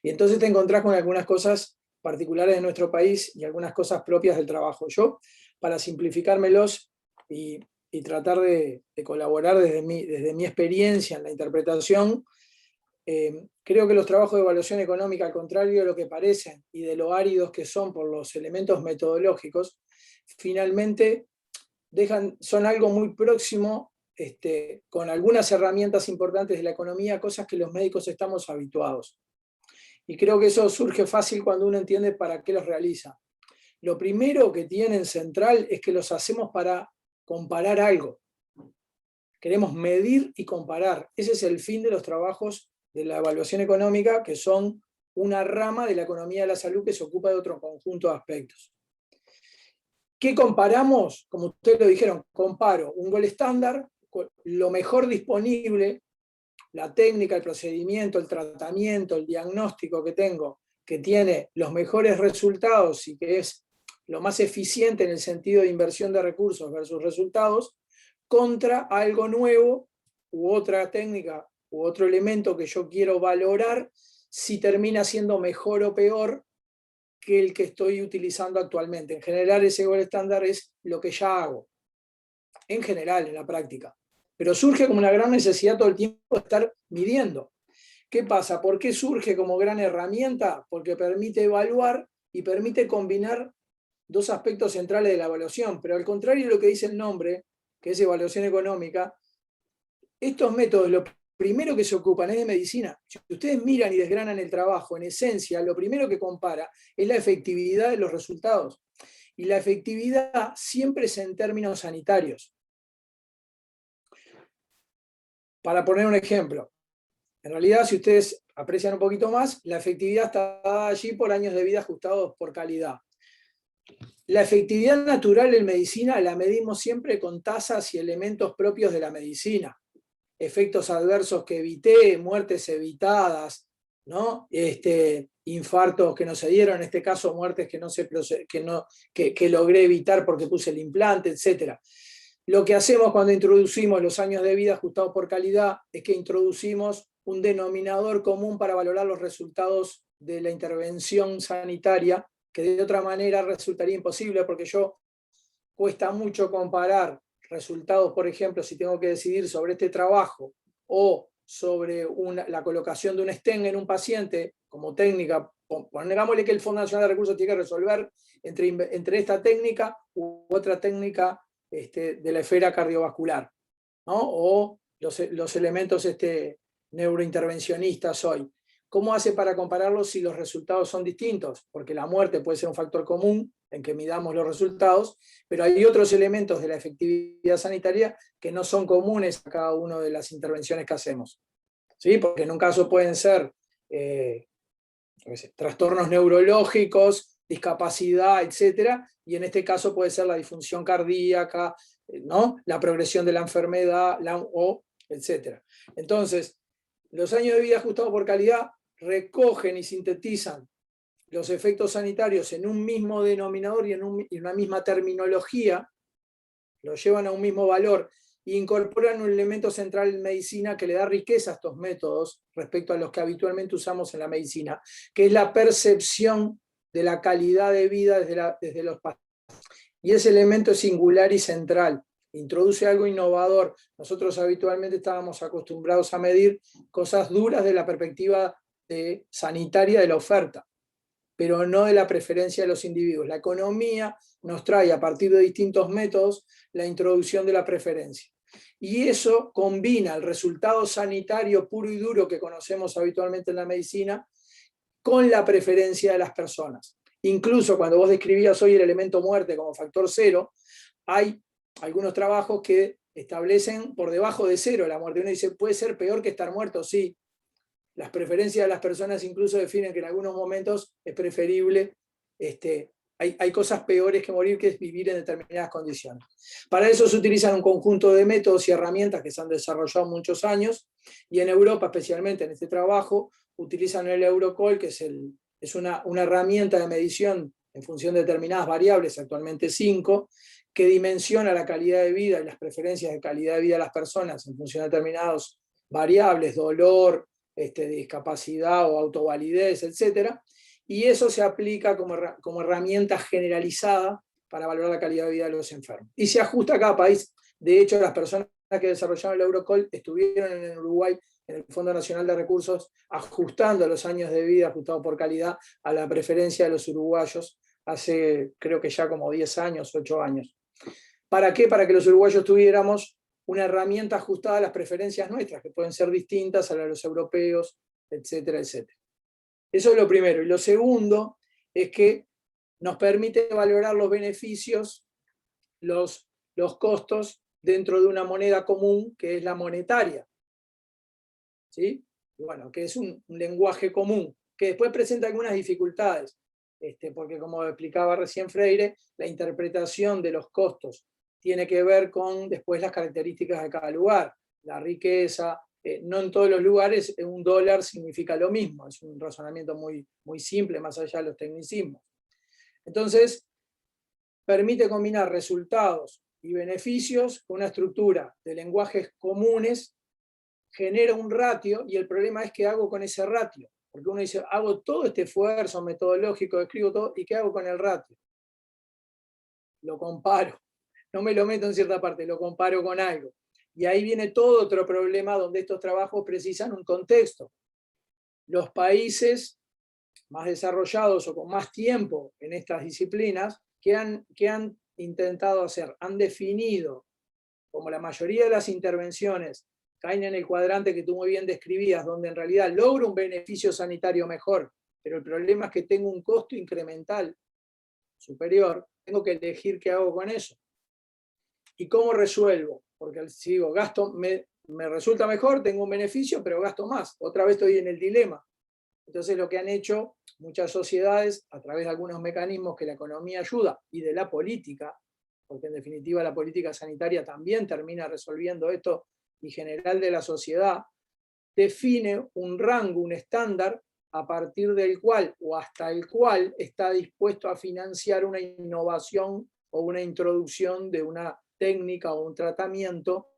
Y entonces te encontrás con algunas cosas particulares de nuestro país y algunas cosas propias del trabajo. Yo, para simplificármelos y y tratar de colaborar desde mi experiencia en la interpretación, creo que los trabajos de evaluación económica, al contrario de lo que parecen y de lo áridos que son por los elementos metodológicos, finalmente son algo muy próximo, con algunas herramientas importantes de la economía, cosas que los médicos estamos habituados. Y creo que eso surge fácil cuando uno entiende para qué los realiza. Lo primero que tienen central es que los hacemos para comparar algo. Queremos medir y comparar. Ese es el fin de los trabajos de la evaluación económica, que son una rama de la economía de la salud que se ocupa de otro conjunto de aspectos. ¿Qué comparamos? Como ustedes lo dijeron, comparo un gol estándar, lo mejor disponible, la técnica, el procedimiento, el tratamiento, el diagnóstico que tengo, que tiene los mejores resultados y que es lo más eficiente en el sentido de inversión de recursos versus resultados, contra algo nuevo u otra técnica u otro elemento que yo quiero valorar si termina siendo mejor o peor que el que estoy utilizando actualmente. En general, ese gol estándar es lo que ya hago, en general, en la práctica. Pero surge como una gran necesidad todo el tiempo de estar midiendo. ¿Qué pasa? ¿Por qué surge como gran herramienta? Porque permite evaluar y permite combinar dos aspectos centrales de la evaluación. Pero al contrario de lo que dice el nombre, que es evaluación económica, estos métodos, lo primero que se ocupan es de medicina. Si ustedes miran y desgranan el trabajo, en esencia, lo primero que compara es la efectividad de los resultados. Y la efectividad siempre es en términos sanitarios. Para poner un ejemplo, en realidad, si ustedes aprecian un poquito más, la efectividad está dada allí por años de vida ajustados por calidad. La efectividad natural en medicina la medimos siempre con tasas y elementos propios de la medicina. Efectos adversos que evité, muertes evitadas, ¿no? Infartos que no se dieron, en este caso muertes que logré evitar porque puse el implante, etc. Lo que hacemos cuando introducimos los años de vida ajustados por calidad es que introducimos un denominador común para valorar los resultados de la intervención sanitaria, que de otra manera resultaría imposible porque cuesta mucho comparar resultados, por ejemplo, si tengo que decidir sobre este trabajo o sobre la colocación de un stent en un paciente como técnica, pongámosle que el Fondo Nacional de Recursos tiene que resolver entre esta técnica u otra técnica de la esfera cardiovascular, ¿no? O los elementos neurointervencionistas hoy. ¿Cómo hace para compararlos si los resultados son distintos? Porque la muerte puede ser un factor común en que midamos los resultados, pero hay otros elementos de la efectividad sanitaria que no son comunes a cada una de las intervenciones que hacemos. ¿Sí? Porque en un caso pueden ser trastornos neurológicos, discapacidad, etc. Y en este caso puede ser la disfunción cardíaca, ¿no? La progresión de la enfermedad, etc. Entonces, los años de vida ajustados por calidad recogen y sintetizan los efectos sanitarios en un mismo denominador y en una misma terminología, lo llevan a un mismo valor e incorporan un elemento central en medicina que le da riqueza a estos métodos respecto a los que habitualmente usamos en la medicina, que es la percepción de la calidad de vida desde los pacientes. Y ese elemento es singular y central. Introduce algo innovador. Nosotros habitualmente estábamos acostumbrados a medir cosas duras de la perspectiva sanitaria de la oferta, pero no de la preferencia de los individuos. La economía nos trae a partir de distintos métodos la introducción de la preferencia. Y eso combina el resultado sanitario puro y duro que conocemos habitualmente en la medicina con la preferencia de las personas. Incluso cuando vos describías hoy el elemento muerte como factor cero, hay algunos trabajos que establecen por debajo de cero la muerte. Uno dice, ¿puede ser peor que estar muerto? Sí. Las preferencias de las personas incluso definen que en algunos momentos es preferible, hay cosas peores que morir, que es vivir en determinadas condiciones. Para eso se utilizan un conjunto de métodos y herramientas que se han desarrollado muchos años, y en Europa, especialmente en este trabajo, utilizan el Eurocall, que es una herramienta de medición en función de determinadas variables, actualmente 5, que dimensiona la calidad de vida y las preferencias de calidad de vida de las personas en función de determinadas variables, dolor, discapacidad o autovalidez, etc. Y eso se aplica como herramienta generalizada para valorar la calidad de vida de los enfermos. Y se ajusta a cada país. De hecho, las personas que desarrollaron el Eurocall estuvieron en Uruguay, en el Fondo Nacional de Recursos, ajustando los años de vida, ajustados por calidad, a la preferencia de los uruguayos, hace creo que ya como 10 años, 8 años. ¿Para qué? Para que los uruguayos tuviéramos una herramienta ajustada a las preferencias nuestras, que pueden ser distintas a las de los europeos, etcétera, etcétera. Eso es lo primero. Y lo segundo es que nos permite valorar los beneficios, los costos dentro de una moneda común que es la monetaria. ¿Sí? Bueno, que es un lenguaje común, que después presenta algunas dificultades, porque como explicaba recién Freire, la interpretación de los costos tiene que ver con después las características de cada lugar, la riqueza. No en todos los lugares un dólar significa lo mismo, es un razonamiento muy, muy simple, más allá de los tecnicismos. Entonces, permite combinar resultados y beneficios con una estructura de lenguajes comunes, genera un ratio, y el problema es qué hago con ese ratio, porque uno dice, hago todo este esfuerzo metodológico, escribo todo, ¿y qué hago con el ratio? Lo comparo, no me lo meto en cierta parte, lo comparo con algo. Y ahí viene todo otro problema donde estos trabajos precisan un contexto. Los países más desarrollados o con más tiempo en estas disciplinas, ¿qué han intentado hacer? Han definido, como la mayoría de las intervenciones caen en el cuadrante que tú muy bien describías, donde en realidad logro un beneficio sanitario mejor, pero el problema es que tengo un costo incremental superior, tengo que elegir qué hago con eso. ¿Y cómo resuelvo? Porque si digo, gasto, me resulta mejor, tengo un beneficio, pero gasto más. Otra vez estoy en el dilema. Entonces lo que han hecho muchas sociedades, a través de algunos mecanismos que la economía ayuda, y de la política, porque en definitiva la política sanitaria también termina resolviendo esto, y general de la sociedad, define un rango, un estándar, a partir del cual o hasta el cual está dispuesto a financiar una innovación o una introducción de una técnica o un tratamiento.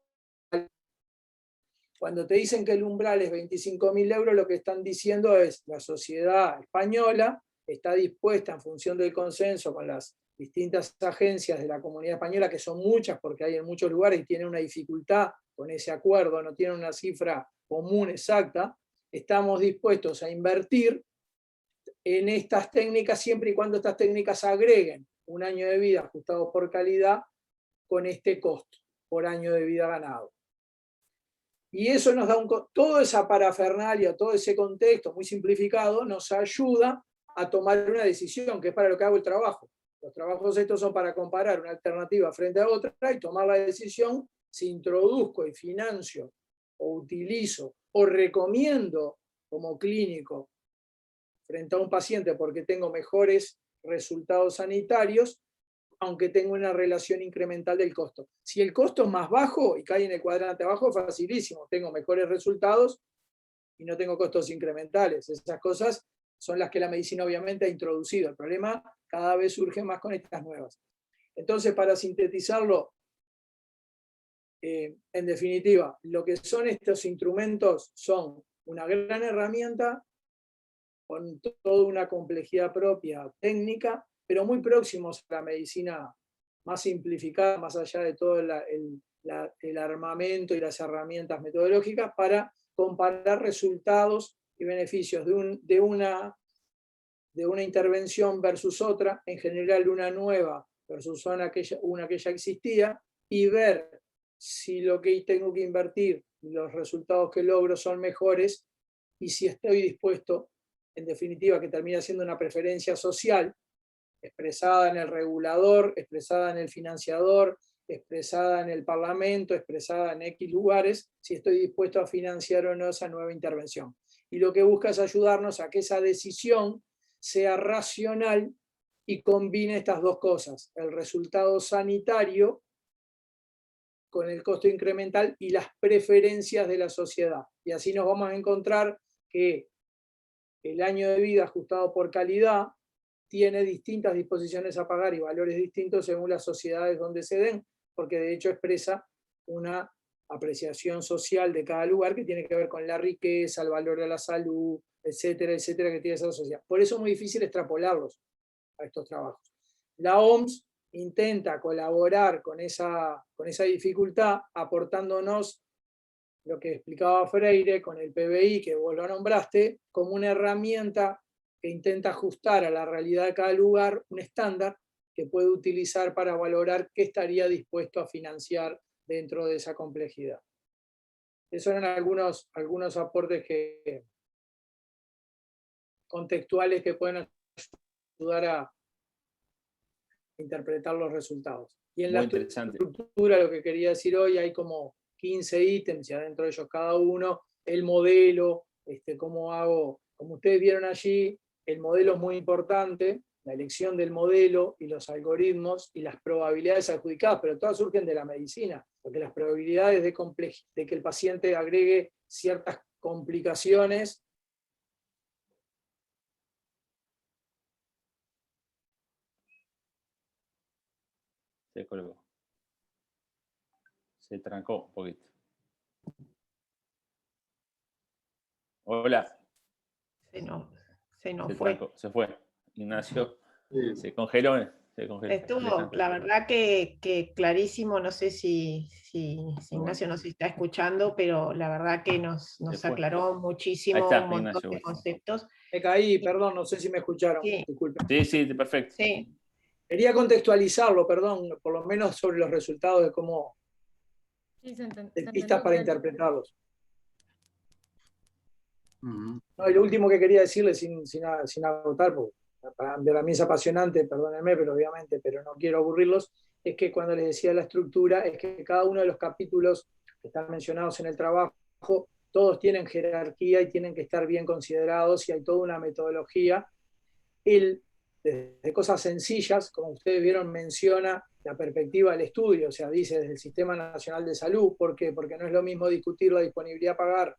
Cuando te dicen que el umbral es 25.000 euros, lo que están diciendo es la sociedad española está dispuesta, en función del consenso con las distintas agencias de la Comunidad Española, que son muchas porque hay en muchos lugares y tienen una dificultad con ese acuerdo, no tienen una cifra común exacta, estamos dispuestos a invertir en estas técnicas siempre y cuando estas técnicas agreguen un año de vida ajustado por calidad con este costo por año de vida ganado. Y eso nos da toda esa parafernalia, todo ese contexto muy simplificado, nos ayuda a tomar una decisión, que es para lo que hago el trabajo. Los trabajos estos son para comparar una alternativa frente a otra y tomar la decisión si introduzco y financio o utilizo o recomiendo como clínico frente a un paciente porque tengo mejores resultados sanitarios, aunque tenga una relación incremental del costo. Si el costo es más bajo y cae en el cuadrante abajo, facilísimo, tengo mejores resultados y no tengo costos incrementales. Esas cosas son las que la medicina obviamente ha introducido. El problema cada vez surge más con estas nuevas. Entonces, para sintetizarlo, en definitiva, lo que son estos instrumentos son una gran herramienta con toda una complejidad propia técnica, pero muy próximos a la medicina más simplificada, más allá de todo el armamento y las herramientas metodológicas, para comparar resultados y beneficios de una intervención versus otra, en general una nueva versus una que ya existía, y ver si lo que tengo que invertir y los resultados que logro son mejores, y si estoy dispuesto, en definitiva, que termina siendo una preferencia social, expresada en el regulador, expresada en el financiador, expresada en el Parlamento, expresada en X lugares, si estoy dispuesto a financiar o no esa nueva intervención. Y lo que busca es ayudarnos a que esa decisión sea racional y combine estas dos cosas, el resultado sanitario con el costo incremental y las preferencias de la sociedad. Y así nos vamos a encontrar que el año de vida ajustado por calidad tiene distintas disposiciones a pagar y valores distintos según las sociedades donde se den, porque de hecho expresa una apreciación social de cada lugar que tiene que ver con la riqueza, el valor de la salud, etcétera, etcétera, que tiene esa sociedad. Por eso es muy difícil extrapolarlos a estos trabajos. La OMS intenta colaborar con esa dificultad, aportándonos lo que explicaba Freire con el PBI, que vos lo nombraste, como una herramienta que intenta ajustar a la realidad de cada lugar un estándar que puede utilizar para valorar qué estaría dispuesto a financiar dentro de esa complejidad. Esos eran algunos aportes contextuales que pueden ayudar a interpretar los resultados. Y en la estructura, lo que quería decir hoy, hay como 15 ítems y adentro de ellos cada uno, el modelo, cómo hago, como ustedes vieron allí, el modelo es muy importante, la elección del modelo y los algoritmos y las probabilidades adjudicadas, pero todas surgen de la medicina, porque las probabilidades de que el paciente agregue ciertas complicaciones se colgó. Se trancó un poquito. Hola. Se nos fue. Trancó, se fue. Ignacio se congeló. Estuvo, la verdad que clarísimo, no sé si Ignacio nos está escuchando, pero la verdad que nos aclaró muchísimo un montón Ignacio, de conceptos. Me caí, perdón, no sé si me escucharon. Sí. Disculpen. Sí, perfecto. Sí. Quería contextualizarlo, perdón, por lo menos sobre los resultados de cómo pistas para interpretarlos. No, y lo último que quería decirle sin agotar, porque para mí es apasionante, perdónenme, pero obviamente, pero no quiero aburrirlos, es que cuando les decía la estructura, es que cada uno de los capítulos que están mencionados en el trabajo, todos tienen jerarquía y tienen que estar bien considerados y hay toda una metodología. Desde cosas sencillas, como ustedes vieron, menciona la perspectiva del estudio, o sea, dice desde el Sistema Nacional de Salud. ¿Por qué? Porque no es lo mismo discutir la disponibilidad a pagar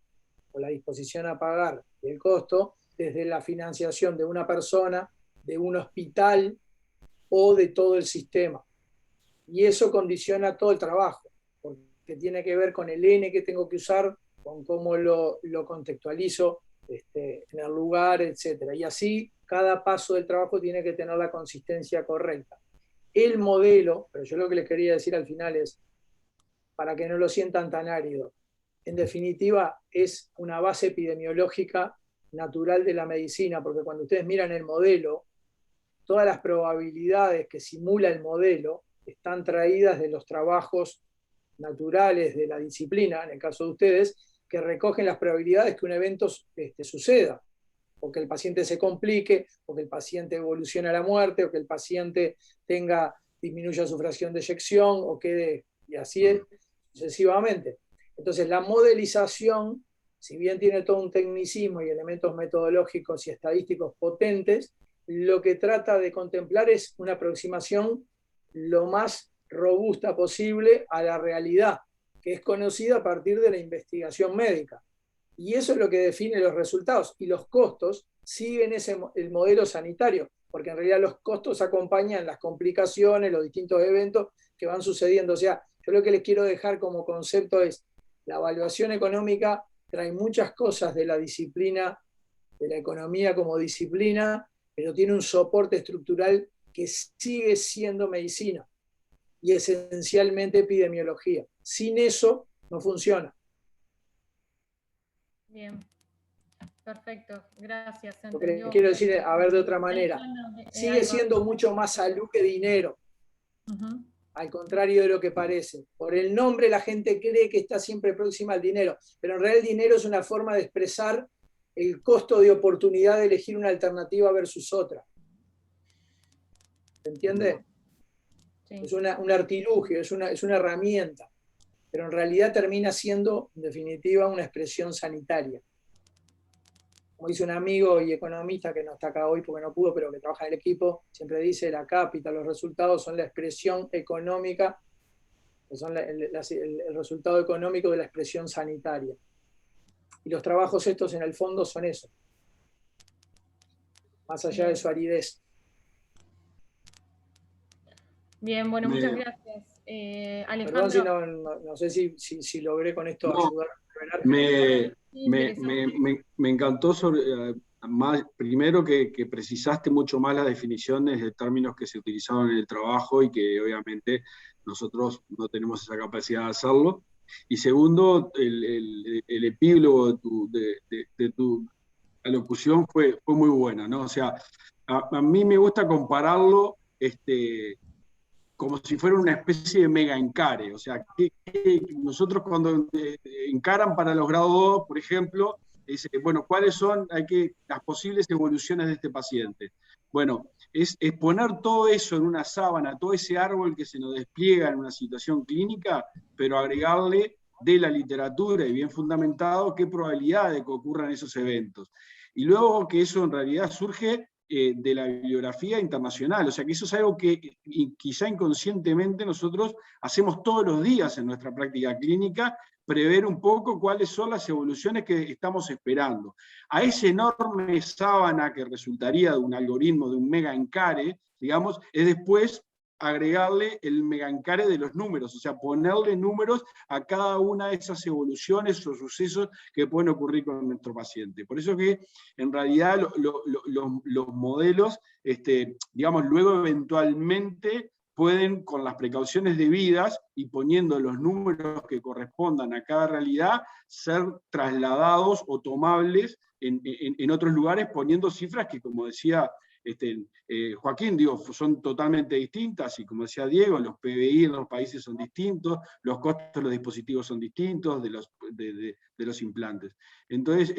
o la disposición a pagar y el costo desde la financiación de una persona, de un hospital o de todo el sistema. Y eso condiciona todo el trabajo, porque tiene que ver con el N que tengo que usar, con cómo lo contextualizo en el lugar, etc. Y así cada paso del trabajo tiene que tener la consistencia correcta. El modelo, pero yo lo que les quería decir al final es, para que no lo sientan tan árido, en definitiva es una base epidemiológica natural de la medicina, porque cuando ustedes miran el modelo, todas las probabilidades que simula el modelo están traídas de los trabajos naturales de la disciplina, en el caso de ustedes, que recogen las probabilidades que un evento suceda, o que el paciente se complique, o que el paciente evolucione a la muerte, o que el paciente disminuya su fracción de eyección, o quede, y así sucesivamente. Entonces, la modelización, si bien tiene todo un tecnicismo y elementos metodológicos y estadísticos potentes, lo que trata de contemplar es una aproximación lo más robusta posible a la realidad, que es conocida a partir de la investigación médica. Y eso es lo que define los resultados. Y los costos siguen el modelo sanitario, porque en realidad los costos acompañan las complicaciones, los distintos eventos que van sucediendo. O sea, yo lo que les quiero dejar como concepto es, la evaluación económica trae muchas cosas de la disciplina, de la economía como disciplina, pero tiene un soporte estructural que sigue siendo medicina y esencialmente epidemiología. Sin eso no funciona. Bien, perfecto, gracias. Lo que quiero decir es, a ver, de otra manera, sigue siendo mucho más salud que dinero. Al contrario de lo que parece. Por el nombre la gente cree que está siempre próxima al dinero, pero en realidad el dinero es una forma de expresar el costo de oportunidad de elegir una alternativa versus otra. ¿Se entiende? Sí. Es un artilugio, es una herramienta, pero en realidad termina siendo, en definitiva, una expresión sanitaria. Como dice un amigo y economista que no está acá hoy porque no pudo, pero que trabaja en el equipo, siempre dice, la cápita, los resultados son la expresión económica, son el resultado económico de la expresión sanitaria. Y los trabajos estos en el fondo son eso, más allá de su aridez. Bien, bueno, muchas gracias. Alejandro. Perdón no sé si logré con esto ayudar a revelar. Me encantó primero que precisaste mucho más las definiciones de términos que se utilizaron en el trabajo y que obviamente nosotros no tenemos esa capacidad de hacerlo. Y segundo, el epílogo de tu alocución fue muy buena, ¿no? O sea, a mí me gusta compararlo como si fuera una especie de mega encare. O sea, que nosotros cuando encaran para los grados 2, por ejemplo, dice, bueno, ¿cuáles son las posibles evoluciones de este paciente? Bueno, es poner todo eso en una sábana, todo ese árbol que se nos despliega en una situación clínica, pero agregarle de la literatura y bien fundamentado qué probabilidad de que ocurran esos eventos. Y luego que eso en realidad surge de la bibliografía internacional, o sea que eso es algo que quizá inconscientemente nosotros hacemos todos los días en nuestra práctica clínica, prever un poco cuáles son las evoluciones que estamos esperando. A esa enorme sábana que resultaría de un algoritmo, de un mega encare, digamos, es después agregarle el mega encare de los números, o sea, ponerle números a cada una de esas evoluciones o sucesos que pueden ocurrir con nuestro paciente. Por eso que en realidad los modelos, digamos, luego eventualmente pueden, con las precauciones debidas y poniendo los números que correspondan a cada realidad, ser trasladados o tomables en otros lugares, poniendo cifras que, como decía Joaquín, digo, son totalmente distintas, y como decía Diego, los PBI en los países son distintos, los costos de los dispositivos son distintos de los implantes. Entonces,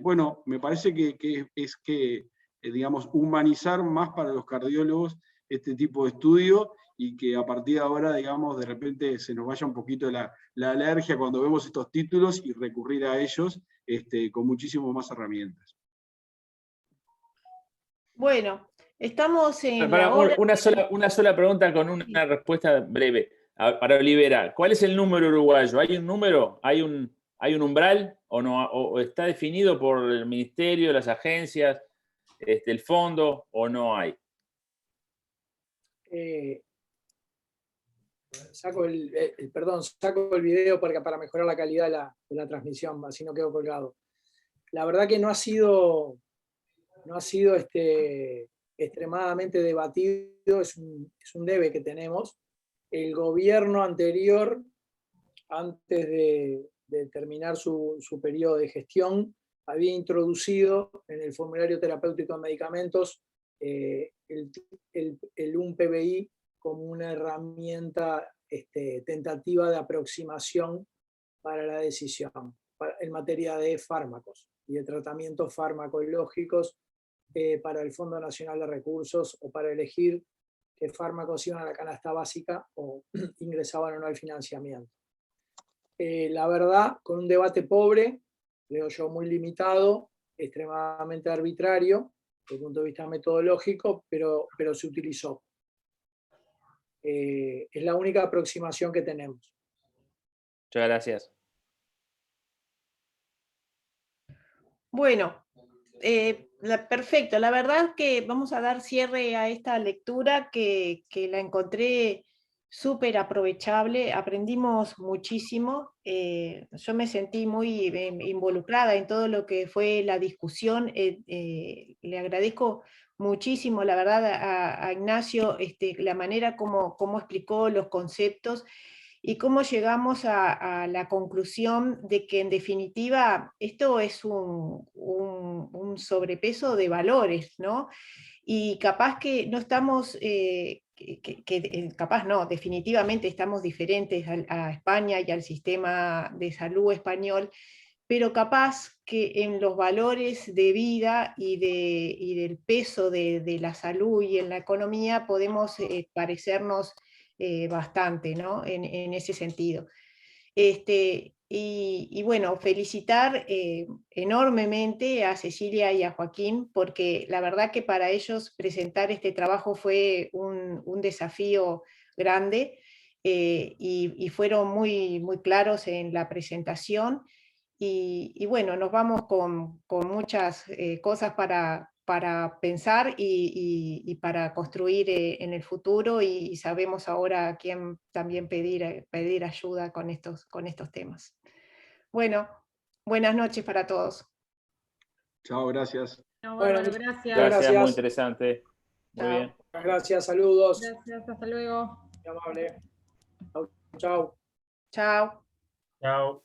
bueno, me parece que digamos, humanizar más para los cardiólogos este tipo de estudio, y que a partir de ahora, digamos, de repente se nos vaya un poquito la alergia cuando vemos estos títulos y recurrir a ellos con muchísimo más herramientas. Bueno, estamos en la hora. Una sola pregunta con una respuesta breve. Para Olivera, ¿cuál es el número uruguayo? ¿Hay un número? ¿Hay un umbral? ¿O no? ¿O está definido por el ministerio, las agencias, el fondo, o no hay? Saco el video para mejorar la calidad de la transmisión, así no quedo colgado. La verdad que no ha sido extremadamente debatido, es un debe que tenemos. El gobierno anterior, antes de terminar su periodo de gestión, había introducido en el formulario terapéutico de medicamentos el UNPBI como una herramienta tentativa de aproximación para la decisión en materia de fármacos y de tratamientos farmacológicos para el Fondo Nacional de Recursos, o para elegir qué fármacos iban a la canasta básica o ingresaban o no al financiamiento. La verdad, con un debate pobre, creo yo muy limitado, extremadamente arbitrario, desde el punto de vista metodológico, pero se utilizó. Es la única aproximación que tenemos. Muchas gracias. Bueno, perfecto. La verdad que vamos a dar cierre a esta lectura que la encontré súper aprovechable. Aprendimos muchísimo. Yo me sentí muy involucrada en todo lo que fue la discusión. Le agradezco muchísimo, la verdad, a Ignacio, la manera como explicó los conceptos y cómo llegamos a la conclusión de que en definitiva esto es un sobrepeso de valores, ¿no? Y capaz que no estamos, capaz no, definitivamente estamos diferentes a España y al sistema de salud español, pero capaz que en los valores de vida y del peso de la salud y en la economía podemos parecernos bastante, ¿no? En ese sentido. Y bueno, felicitar enormemente a Cecilia y a Joaquín, porque la verdad que para ellos presentar este trabajo fue un desafío grande, y fueron muy, muy claros en la presentación. Y bueno, nos vamos con muchas cosas para pensar y para construir en el futuro, y sabemos ahora a quién también pedir ayuda con estos temas. Bueno, buenas noches para todos. Chao, gracias. No, Bueno, bárbaro, gracias. Gracias, muy interesante. Muy Chao. bien. Gracias, saludos. Gracias, hasta luego. Muy amable. Chau, chau. Chao. Chao.